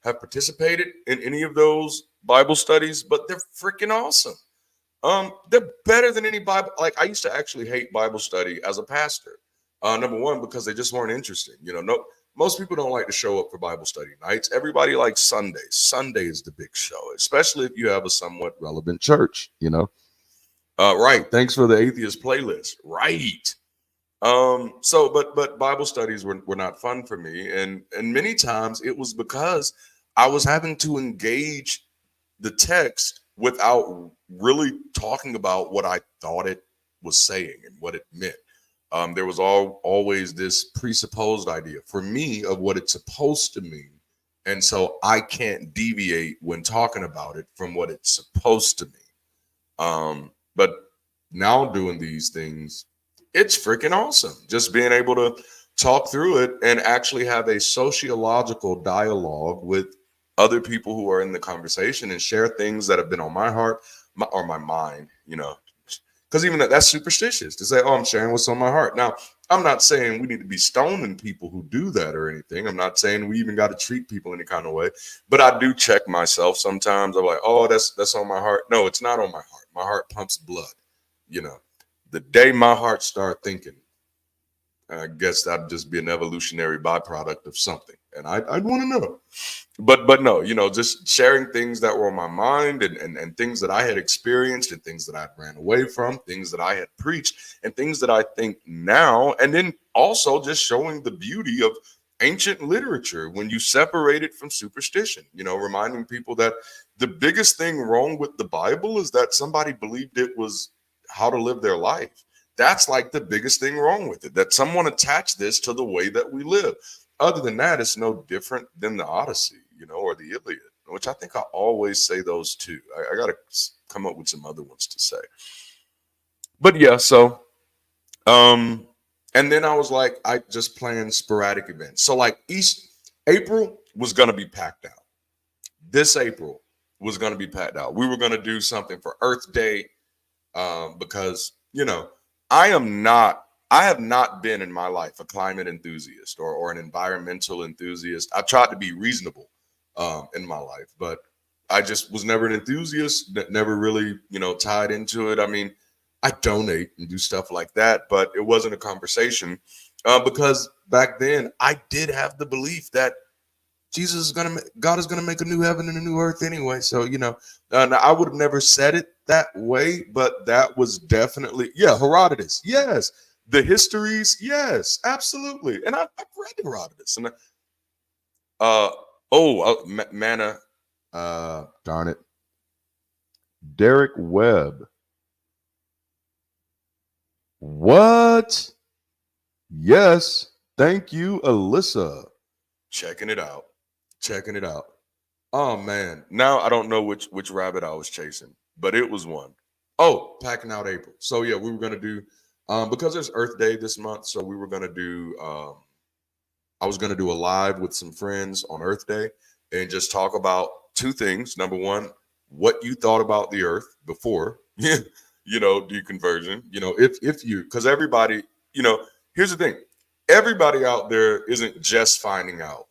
have participated in any of those Bible studies, but they're freaking awesome. They're better than any Bible. Like I used to actually hate Bible study as a pastor. Number one, because they just weren't interesting. No, most people don't like to show up for Bible study nights. Everybody likes Sundays. Sunday is the big show, especially if you have a somewhat relevant church. Right. Thanks for the atheist playlist. Right. But Bible studies were not fun for me, and many times it was because I was having to engage the text without really talking about what I thought it was saying and what it meant. There was always this presupposed idea for me of what it's supposed to mean. And so I can't deviate when talking about it from what it's supposed to mean. But now doing these things, it's freaking awesome. Just being able to talk through it and actually have a sociological dialogue with other people who are in the conversation and share things that have been on my heart or my mind, because even that's superstitious to say, oh, I'm sharing what's on my heart. Now, I'm not saying we need to be stoning people who do that or anything. I'm not saying we even got to treat people any kind of way, but I do check myself sometimes. I'm like, oh, that's on my heart. No, it's not on my heart. My heart pumps blood. The day my heart start thinking, I guess that'd just be an evolutionary byproduct of something, and I'd want to know. But no, just sharing things that were on my mind and things that I had experienced and things that I ran away from, things that I had preached and things that I think now, and then also just showing the beauty of ancient literature when you separate it from superstition, reminding people that the biggest thing wrong with the Bible is that somebody believed it was how to live their life. That's like the biggest thing wrong with it, that someone attached this to the way that we live. Other than that, it's no different than the Odyssey, or the Iliad, which I think I always say those two. I got to come up with some other ones to say. But yeah, so, and then I was like, I just planned sporadic events. So like April was going to be packed out. This April was going to be packed out. We were going to do something for Earth Day because, I have not been in my life a climate enthusiast or an environmental enthusiast. I tried to be reasonable in my life, but I just was never an enthusiast, never really, tied into it. I mean, I donate and do stuff like that, but it wasn't a conversation because back then I did have the belief that God is gonna make a new heaven and a new earth anyway. So now I would have never said it that way, but that was definitely Herodotus. Yes, the histories. Yes, absolutely. And I've read Herodotus. And Manna, darn it, Derek Webb. What? Yes, thank you, Alyssa. Checking it out. Checking it out. Oh man, now I don't know which rabbit I was chasing, but it was one. Oh, packing out April. So yeah, we were gonna do because there's Earth Day this month, so we were gonna do I was gonna do a live with some friends on Earth Day and just talk about two things. Number one, what you thought about the Earth before, deconversion. If you, because everybody, here's the thing, everybody out there isn't just finding out.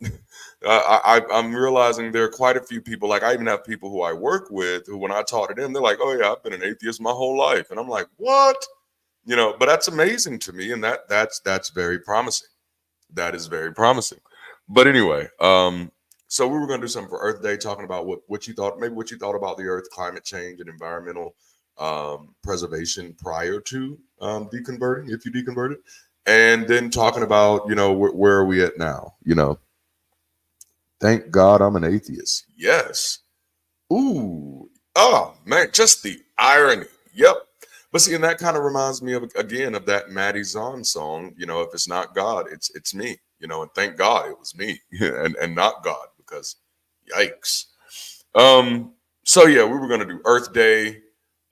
I'm realizing there are quite a few people. Like, I even have people who I work with who, when I talk to them, they're like, "Oh yeah, I've been an atheist my whole life," and I'm like, "What?" But that's amazing to me, and that's very promising. That is very promising. But anyway, so we were going to do something for Earth Day, talking about what you thought, maybe what you thought about the Earth, climate change, and environmental preservation prior to deconverting, if you deconverted, and then talking about where are we at now. Thank God I'm an atheist. Yes. Ooh. Oh man, just the irony. Yep. But see, and that kind of reminds me of, again, of that Matty Zahn song. If it's not God, it's me. And thank God it was me, and not God, because yikes. So yeah, we were gonna do Earth Day.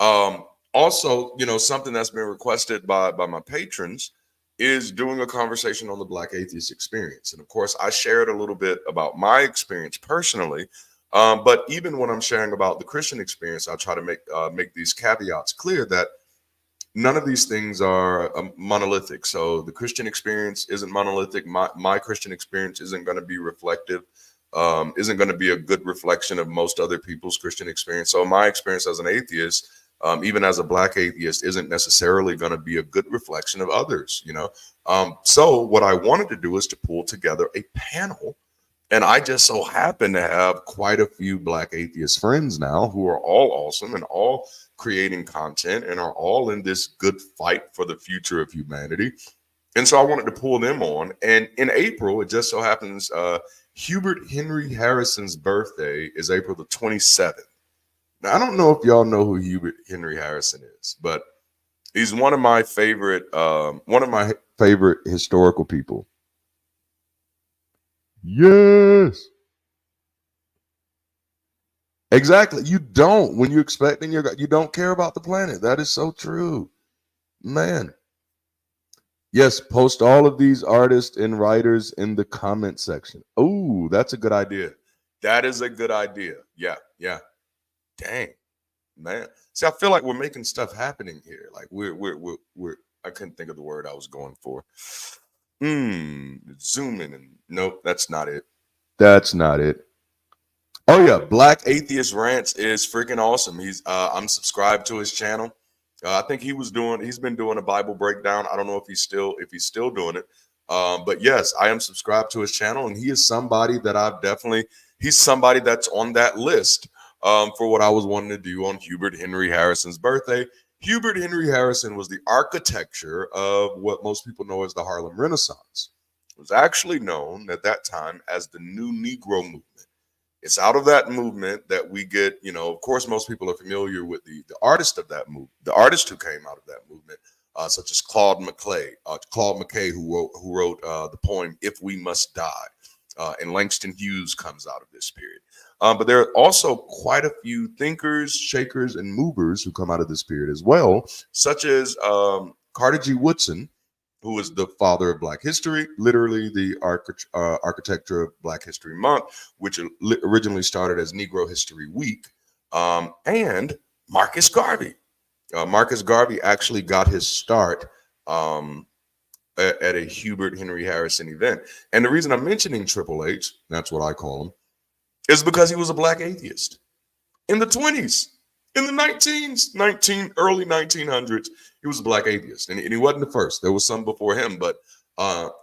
Also, something that's been requested by my patrons is doing a conversation on the Black atheist experience. And of course, I shared a little bit about my experience personally. But even when I'm sharing about the Christian experience, I try to make these caveats clear that none of these things are monolithic. So the Christian experience isn't monolithic. My Christian experience isn't going to be reflective, isn't going to be a good reflection of most other people's Christian experience. So my experience as an atheist, even as a Black atheist, isn't necessarily going to be a good reflection of others. So what I wanted to do is to pull together a panel. And I just so happen to have quite a few Black atheist friends now who are all awesome and all creating content and are all in this good fight for the future of humanity. And so I wanted to pull them on. And in April, it just so happens Hubert Henry Harrison's birthday is April the 27th. Now, I don't know if y'all know who Hubert Henry Harrison is, but he's one of my favorite historical people. Yes. Exactly. You don't. When you're expecting you don't care about the planet. That is so true. Man. Yes, post all of these artists and writers in the comment section. Oh, that's a good idea. That is a good idea. Yeah, yeah. Dang, man. See, I feel like we're making stuff happening here. Like we're I couldn't think of the word I was going for. Zooming and nope, that's not it. That's not it. Oh yeah, Black Atheist Rants is freaking awesome. I'm subscribed to his channel. I think he's been doing a Bible breakdown. I don't know if he's still doing it. But yes, I am subscribed to his channel, and he is somebody that he's somebody that's on that list for what I was wanting to do on Hubert Henry Harrison's birthday. Hubert Henry Harrison was the architecture of what most people know as the Harlem Renaissance. It was actually known at that time as the New Negro Movement. It's out of that movement that we get, of course, most people are familiar with the artist of that movement, the artist who came out of that movement, such as Claude McKay, who wrote the poem "If We Must Die," and Langston Hughes comes out of this period. But there are also quite a few thinkers, shakers, and movers who come out of this period as well, such as Carter G. Woodson, who is the father of Black history, literally the architecture of Black History Month, which originally started as Negro History Week, and Marcus Garvey. Marcus Garvey actually got his start at a Hubert Henry Harrison event. And the reason I'm mentioning Triple H, that's what I call him, is because he was a Black atheist in the 20s. In the early 1900s, he was a Black atheist, and he wasn't the first. There was some before him, but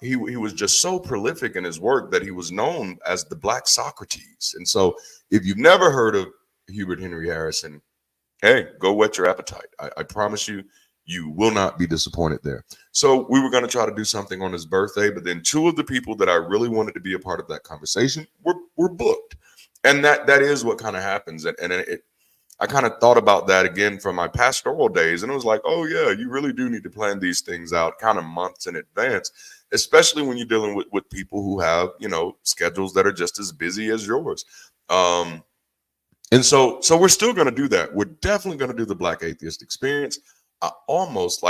he was just so prolific in his work that he was known as the Black Socrates. And so, if you've never heard of Hubert Henry Harrison, hey, go whet your appetite. I promise you, you will not be disappointed there. So we were going to try to do something on his birthday, but then two of the people that I really wanted to be a part of that conversation were booked, and that is what kind of happens, I kind of thought about that again from my pastoral days. And it was like, oh, yeah, you really do need to plan these things out kind of months in advance, especially when you're dealing with people who have, schedules that are just as busy as yours. And so we're still going to do that. We're definitely going to do the Black Atheist Experience. I almost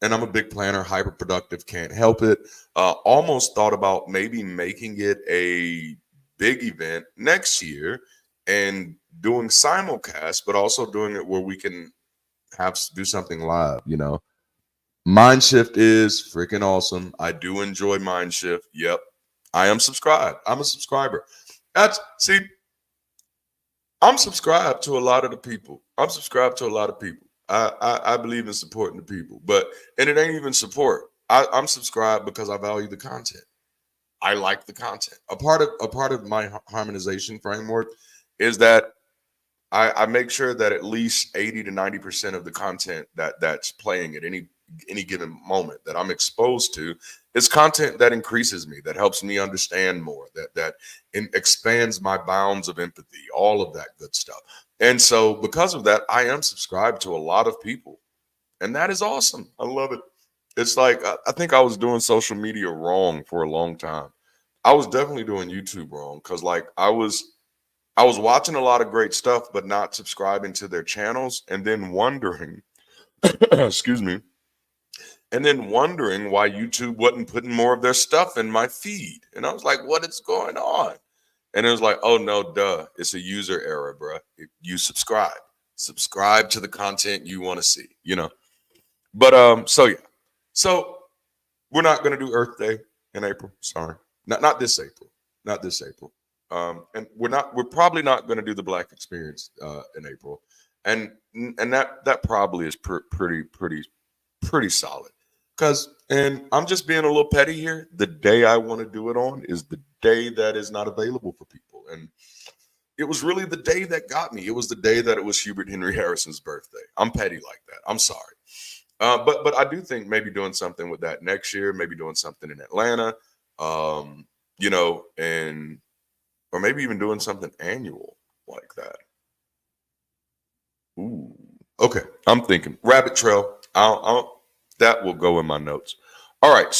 and I'm a big planner, hyper productive, can't help it. Almost thought about maybe making it a big event next year and doing simulcast, but also doing it where we can do something live. Mindshift is freaking awesome. I do enjoy Mindshift. Yep. I am subscribed. I'm a subscriber. See, I'm subscribed to a lot of the people. I'm subscribed to a lot of people. I believe in supporting the people, and it ain't even support. I'm subscribed because I value the content. I like the content. A part of my harmonization framework is that I make sure that at least 80 to 90% of the content that's playing at any given moment that I'm exposed to is content that increases me, that helps me understand more, that expands my bounds of empathy, all of that good stuff. And so because of that, I am subscribed to a lot of people. And that is awesome. I love it. It's like I think I was doing social media wrong for a long time. I was definitely doing YouTube wrong because like I was watching a lot of great stuff, but not subscribing to their channels and then wondering, excuse me, and then wondering why YouTube wasn't putting more of their stuff in my feed. And I was like, what is going on? And it was like, oh no, duh. It's a user error, bro. You subscribe to the content you want to see. So yeah. So we're not gonna do Earth Day in April. Sorry. Not this April. Not this April. And we're probably not going to do the Black Experience in April, and that probably is pretty solid. And I'm just being a little petty here. The day I want to do it on is the day that is not available for people, and it was really the day that got me. It was the day that it was Hubert Henry Harrison's birthday. I'm petty like that. I'm sorry, but I do think maybe doing something with that next year, maybe doing something in Atlanta, and or maybe even doing something annual like that. Ooh. Okay, I'm thinking Rabbit Trail. That will go in my notes. All right,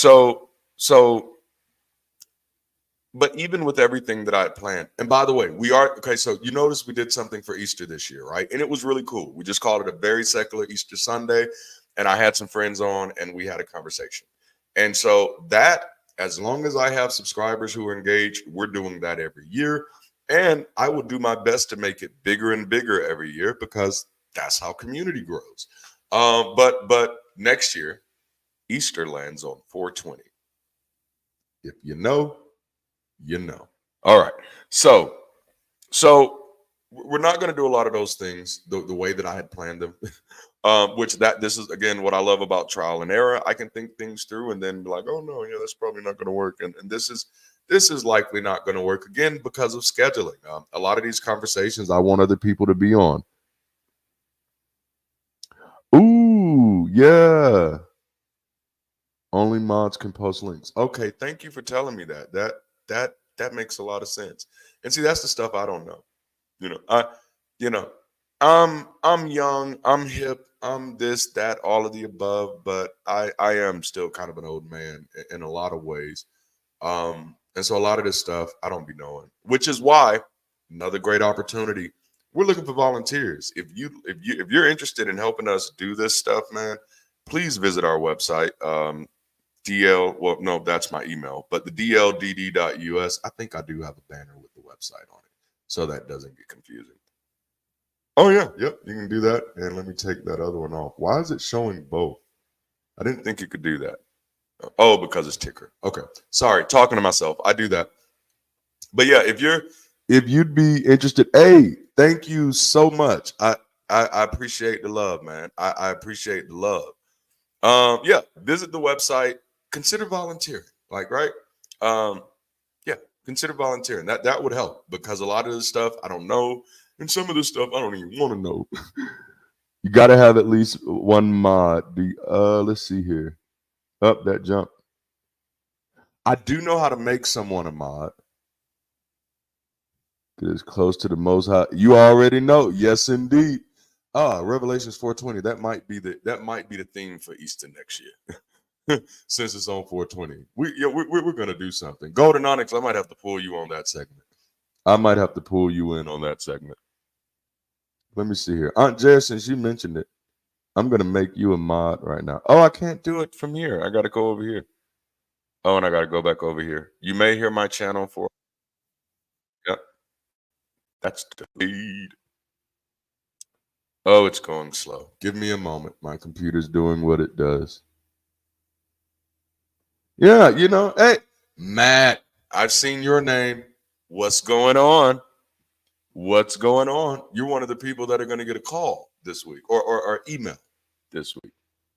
but even with everything that I had planned, and by the way, we are okay. So you notice we did something for Easter this year, right? And it was really cool. We just called it a very secular Easter Sunday, and I had some friends on, and we had a conversation. And so that, as long as I have subscribers who are engaged, we're doing that every year. And I will do my best to make it bigger and bigger every year because that's how community grows. But next year, Easter lands on 420. If you know, you know. All right. So we're not going to do a lot of those things the way that I had planned them. This is again what I love about trial and error. I can think things through and then be like, oh no, yeah, that's probably not going to work. And this is likely not going to work again because of scheduling. A lot of these conversations I want other people to be on. Ooh, yeah. Only mods can post links. Okay, thank you for telling me that. That makes a lot of sense. And see, that's the stuff I don't know. You know, I'm young, I'm hip, I'm this, that, all of the above, but I am still kind of an old man in a lot of ways. And so a lot of this stuff I don't be knowing, which is why another great opportunity. We're looking for volunteers. If you're interested in helping us do this stuff, man, please visit our website. Well, no, that's my email, but the dldd.us. I think I do have a banner with the website on it, so that doesn't get confusing. Oh yeah, yep, you can do that. And let me take that other one off. Why is it showing both? I didn't think you could do that. Oh, because it's ticker. Okay, sorry, talking to myself. I do that. But yeah, if you'd be interested, hey, thank you so much. I appreciate the love, man. I appreciate the love. Yeah, visit the website. Consider volunteering. Like, right? Yeah, consider volunteering. That would help because a lot of this stuff I don't know, and some of this stuff I don't even want to know. You got to have at least one mod. Let's see here. Up that jump. I do know how to make someone a mod. Get as close to the most high. You already know. Yes, indeed. Revelations 420. That might be the theme for Easter next year. Since it's on 420. We're gonna do something. Golden Onyx, I might have to pull you on that segment. I might have to pull you in on that segment. Let me see here. Aunt Jer, since you mentioned it, I'm gonna make you a mod right now. Oh, I can't do it from here. I gotta go over here. Oh, and I gotta go back over here. You may hear my channel for. Yep. That's the feed. Oh, it's going slow. Give me a moment. My computer's doing what it does. Yeah, hey, Matt. I've seen your name. What's going on? What's going on? You're one of the people that are going to get a call this week or email this week.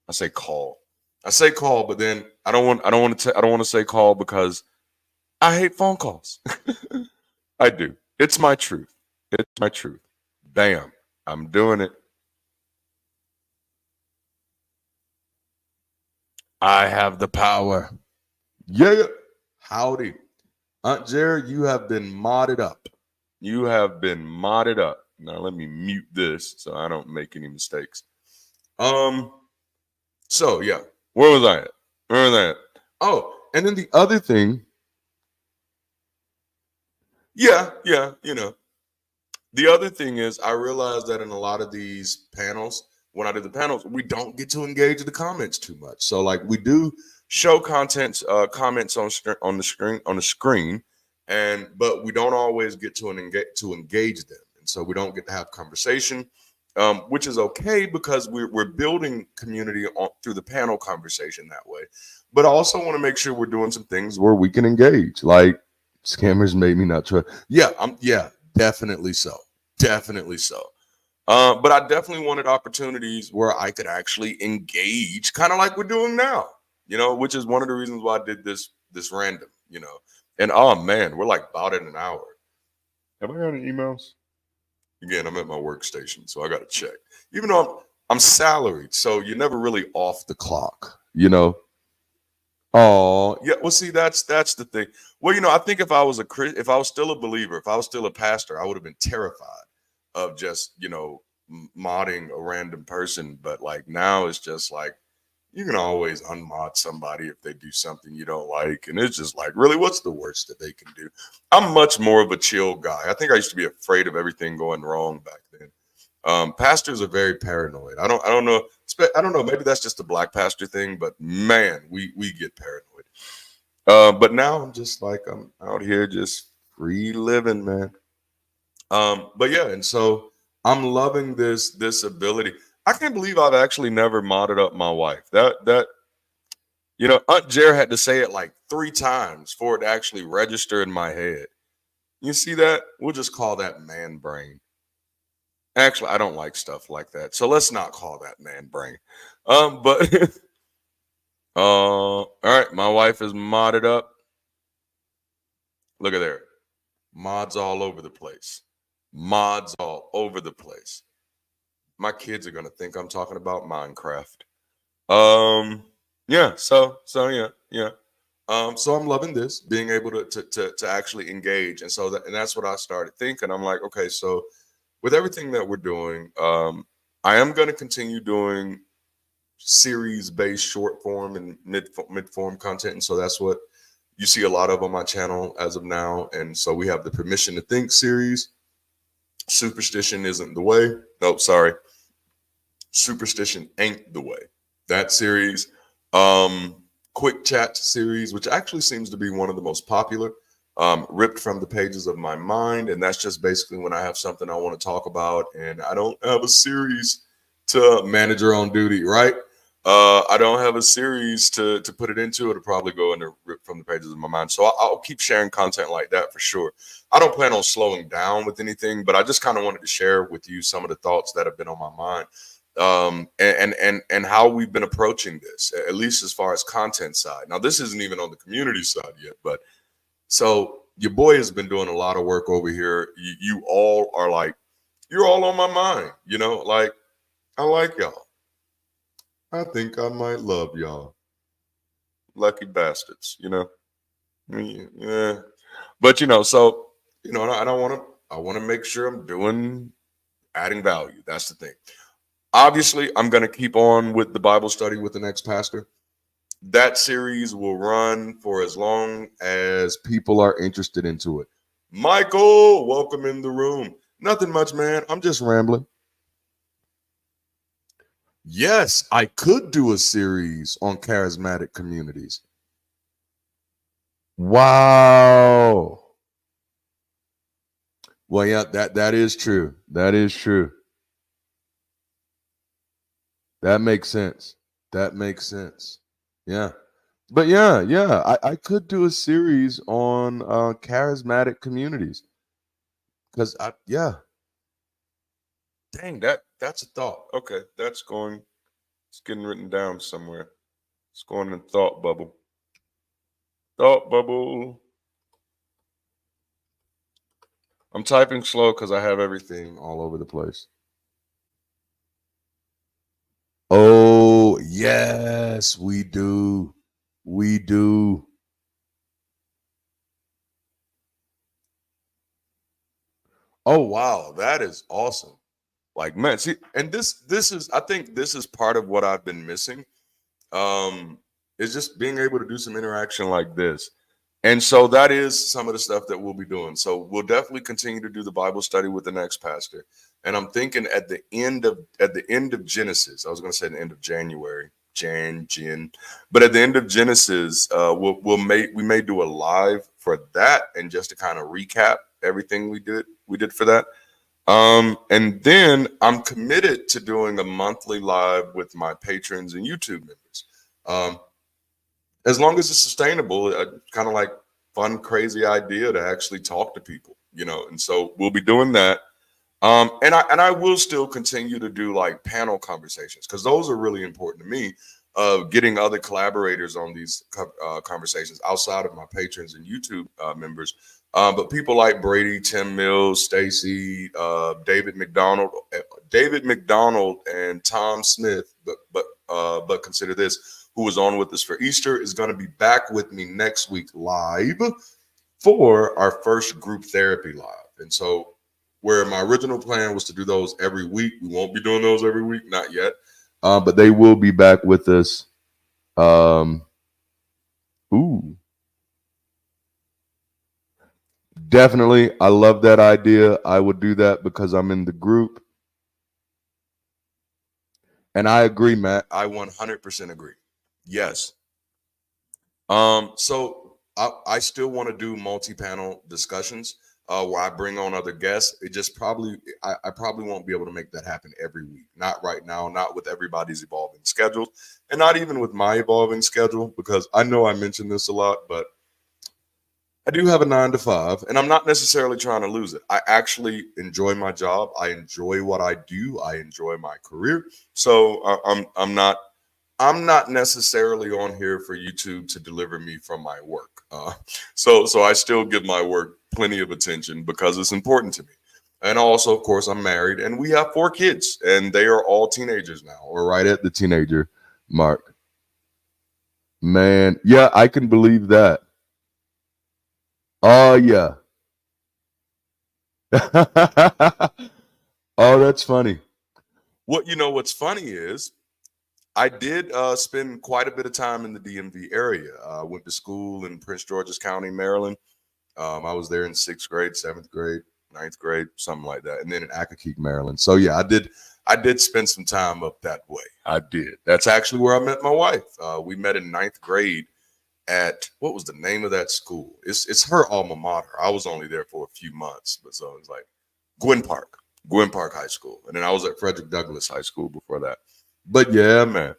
I say call. I say call, but then I don't want to say call because I hate phone calls. I do. It's my truth. It's my truth. Bam. I'm doing it. I have the power. Yeah. Howdy. Aunt Jared, you have been modded up. You have been modded up. Now let me mute this so I don't make any mistakes. So yeah, where was I at? Where was I at? Oh, and then the other thing. Yeah, you know. The other thing is I realized that in a lot of these panels, when I do the panels, we don't get to engage the comments too much. So like we do show comments on the screen, but we don't always get to engage them, and so we don't get to have conversation, which is okay because we're building community through the panel conversation that way. But I also want to make sure we're doing some things where we can engage, like scammers made me not try. Yeah, definitely so. Definitely so. But I definitely wanted opportunities where I could actually engage, kind of like we're doing now, which is one of the reasons why I did this random, And oh man, we're like about in an hour. Have I got any emails? Again, I'm at my workstation, so I got to check. Even though I'm salaried, so you're never really off the clock, Oh, yeah. Well, see, that's the thing. Well, I think if I was still a believer, if I was still a pastor, I would have been terrified of just, modding a random person. But like now it's just like you can always unmod somebody if they do something you don't like. And it's just like, really, what's the worst that they can do? I'm much more of a chill guy. I think I used to be afraid of everything going wrong back then. Pastors are very paranoid. I don't know. Maybe that's just a black pastor thing, but man, we get paranoid. But now I'm just like, I'm out here just free living, man. But yeah, and so I'm loving this ability. I can't believe I've actually never modded up my wife. That Aunt Jer had to say it like 3 times for it to actually register in my head. You see that? We'll just call that man brain. Actually, I don't like stuff like that. So let's not call that man brain. But all right, my wife is modded up. Look at there. Mods all over the place. Mods all over the place. My kids are gonna think I'm talking about Minecraft. Yeah, so yeah. So I'm loving this, being able to actually engage. And so that's what I started thinking. I'm like, okay, so with everything that we're doing, I am going to continue doing series-based short form and mid-form content. And so that's what you see a lot of on my channel as of now. And so we have the Permission to Think series. Superstition isn't the way. Nope, sorry. Superstition ain't the way. That series. Quick chat series, which actually seems to be one of the most popular. Ripped from the pages of my mind, and that's just basically when I have something I want to talk about and I don't have a series to manager on duty, right? I don't have a series to put it into. It'll probably go into Ripped from the pages of my mind. So I'll keep sharing content like that for sure. I don't plan on slowing down with anything, but I just kind of wanted to share with you some of the thoughts that have been on my mind. And how we've been approaching this, at least as far as content side. Now, this isn't even on the community side yet, but so your boy has been doing a lot of work over here. You all are like, you're all on my mind, like I like y'all. I think I might love y'all. Lucky bastards, Yeah. But so I want to make sure I'm adding value. That's the thing. Obviously, I'm going to keep on with the Bible study with the Ex-Pastor. That series will run for as long as people are interested into it. Michael, welcome in the room. Nothing much, man. I'm just rambling. Yes, I could do a series on charismatic communities. Wow. Well, yeah, that is true. That is true. That makes sense. That makes sense. Yeah. But yeah, I could do a series on charismatic communities because dang, that's a thought. Okay, it's getting written down somewhere. It's going in thought bubble. Thought bubble. I'm typing slow because I have everything all over the place. Oh, yes, we do. We do. Oh, wow, that is awesome. Like, man, see, and this is I think this is part of what I've been missing. Is just being able to do some interaction like this. And so that is some of the stuff that we'll be doing. So we'll definitely continue to do the Bible study with the next pastor. And I'm thinking at the end of Genesis, I was going to say the end of January, but at the end of Genesis, we may do a live for that, and just to kind of recap everything we did for that. And then I'm committed to doing a monthly live with my patrons and YouTube members. As long as it's sustainable, kind of like fun, crazy idea to actually talk to people, and so we'll be doing that. And I will still continue to do like panel conversations because those are really important to me. Getting other collaborators on these conversations outside of my patrons and YouTube members, but people like Brady, Tim Mills, Stacy, David McDonald, and Tom Smith. But consider this: who was on with us for Easter is going to be back with me next week live for our first group therapy live. And so, where my original plan was to do those every week, we won't be doing those every week, not yet. But they will be back with us. Definitely. I love that idea. I would do that because I'm in the group. And I agree, Matt. I 100% agree. Yes. So I still want to do multi-panel discussions where I bring on other guests. It just I probably won't be able to make that happen every week. Not right now, not with everybody's evolving schedules, and not even with my evolving schedule, because I know I mentioned this a lot, but I do have a 9 to 5, and I'm not necessarily trying to lose it. I actually enjoy my job. I enjoy what I do. I enjoy my career. So I'm not necessarily on here for YouTube to deliver me from my work. So I still give my work plenty of attention because it's important to me. And also, of course, I'm married, and we have 4 kids, and they are all teenagers now. We're right at the teenager mark. Man, yeah, I can believe that. Oh, yeah. Oh, that's funny. What's funny is I did spend quite a bit of time in the DMV area. I went to school in Prince George's County, Maryland. I was there in 6th grade, 7th grade, 9th grade, something like that. And then in Accokeek, Maryland. So yeah, I did spend some time up that way. I did. That's actually where I met my wife. We met in 9th grade at, what was the name of that school? It's her alma mater. I was only there for a few months, but so it's like Gwynn Park High School. And then I was at Frederick Douglass High School before that. But yeah, man.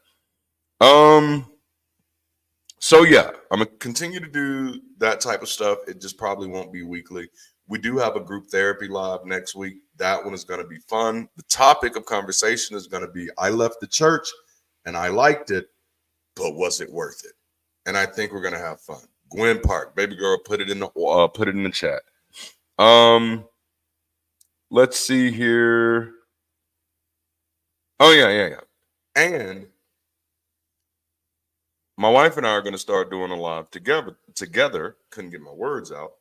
So yeah, I'm gonna continue to do that type of stuff. It just probably won't be weekly. We do have a group therapy live next week. That one is going to be fun. The topic of conversation is going to be: I left the church and I liked it, but was it worth it? And I think we're going to have fun. Gwynn Park, baby girl, put it in the chat. Let's see here. Oh yeah. And my wife and I are going to start doing a live together. Couldn't get my words out.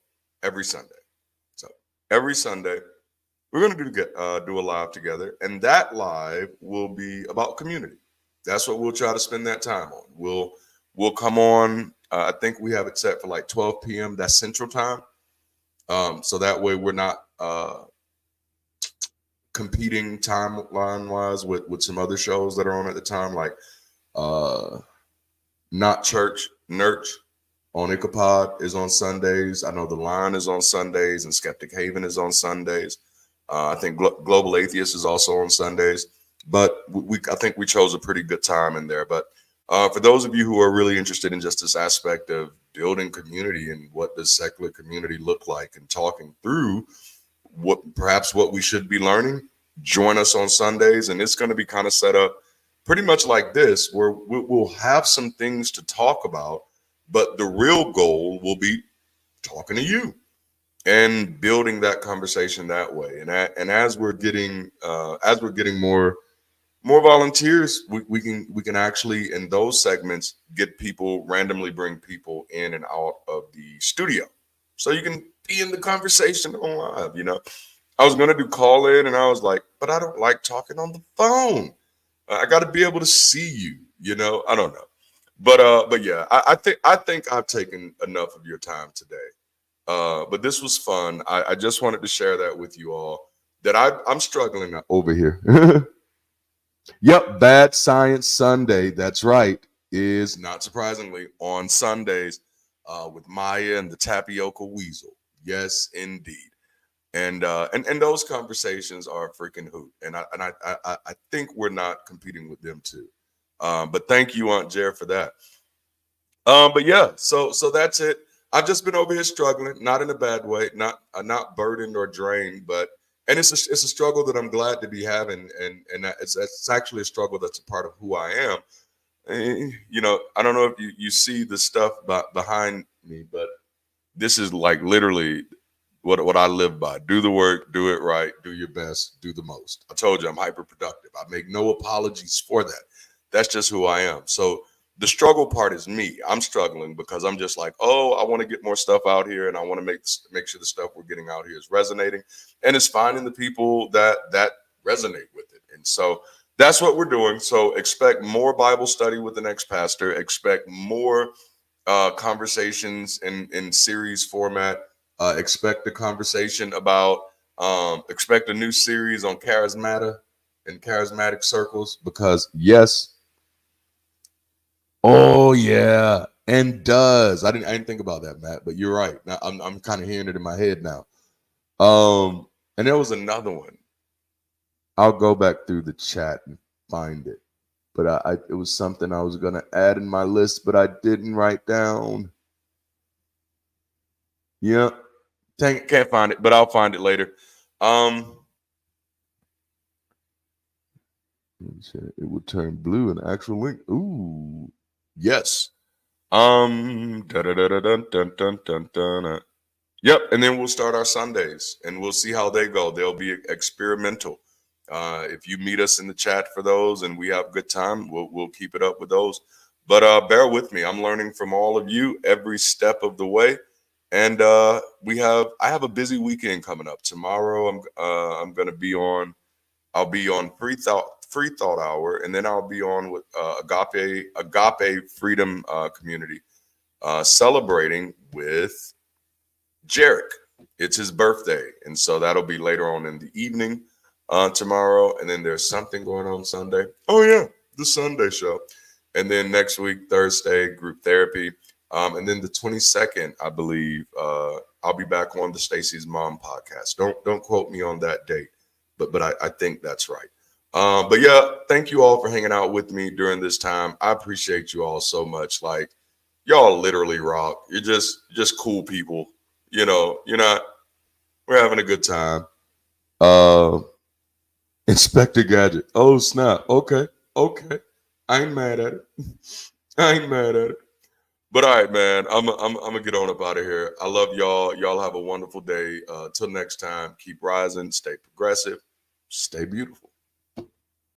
Every Sunday. So every Sunday, we're going to do a live together, and that live will be about community. That's what we'll try to spend that time on. We'll come on. I think we have it set for like 12 p.m. That's Central Time. So that way we're not competing timeline wise with some other shows that are on at the time, like Not Church, Nurch on Ichabod is on Sundays. I know The Line is on Sundays, and Skeptic Haven is on Sundays. I think Global Atheist is also on Sundays. But I think we chose a pretty good time in there. But For those of you who are really interested in just this aspect of building community and what does secular community look like and talking through what we should be learning, join us on Sundays. And it's going to be kind of set up pretty much like this, where we'll have some things to talk about, but the real goal will be talking to you and building that conversation that way. And as we're getting more volunteers, we can actually in those segments randomly bring people in and out of the studio, so you can be in the conversation on live. I was gonna do call in, and I was like, but I don't like talking on the phone. I got to be able to see you. I don't know, but yeah, I think I've taken enough of your time today. But this was fun. I just wanted to share that with you all, that I'm struggling over here. Yep, Bad Science Sunday. That's right. Is not surprisingly on Sundays with Maya and the Tapioca Weasel. Yes, indeed. And those conversations are a freaking hoot. And I think we're not competing with them too. But thank you, Aunt Jer, for that. But yeah, so that's it. I've just been over here struggling, not in a bad way, not burdened or drained, but it's a struggle that I'm glad to be having, and it's actually a struggle that's a part of who I am. I don't know if you see the stuff behind me, but this is like literally what I live by. Do the work, do it right, do your best, do the most. I told you I'm hyper productive. I make no apologies for that. That's just who I am. So the struggle part is me. I'm struggling because I'm just like, oh, I want to get more stuff out here, and I want to make sure the stuff we're getting out here is resonating, and it's finding the people that resonate with it. And so that's what we're doing. So expect more Bible study with the Ex-Pastor. Expect more conversations in series format. Expect a conversation about. Expect a new series on charismatic circles, because yes. Oh yeah, and does I didn't think about that, Matt, but you're right. Now I'm kind of hearing it in my head now. And there was another one. I'll go back through the chat and find it, but it was something I was gonna add in my list, but I didn't write down. Yeah, can't find it, but I'll find it later. It would turn blue, an actual link. Ooh. Yes. Yep. And then we'll start our Sundays, and we'll see how they go. They'll be experimental. If you meet us in the chat for those, and we have a good time, we'll keep it up with those. But bear with me. I'm learning from all of you every step of the way. And I have a busy weekend coming up. Tomorrow, I'm going to be on. I'll be on free thought hour, and then I'll be on with Agape Freedom Community, celebrating with Jarek. It's his birthday, and so that'll be later on in the evening tomorrow. And then there's something going on Sunday. Oh yeah, the Sunday show. And then next week, Thursday, group therapy. And then the 22nd, I believe, I'll be back on the Stacy's Mom podcast. Don't quote me on that date, but I think that's right. But yeah, thank you all for hanging out with me during this time. I appreciate you all so much. Like, y'all literally rock. You're just cool people. We're having a good time. Inspector Gadget. Oh snap. Okay. I ain't mad at it. But all right, man. I'm gonna get on up out of here. I love y'all. Y'all have a wonderful day. Till next time, keep rising, stay progressive, stay beautiful.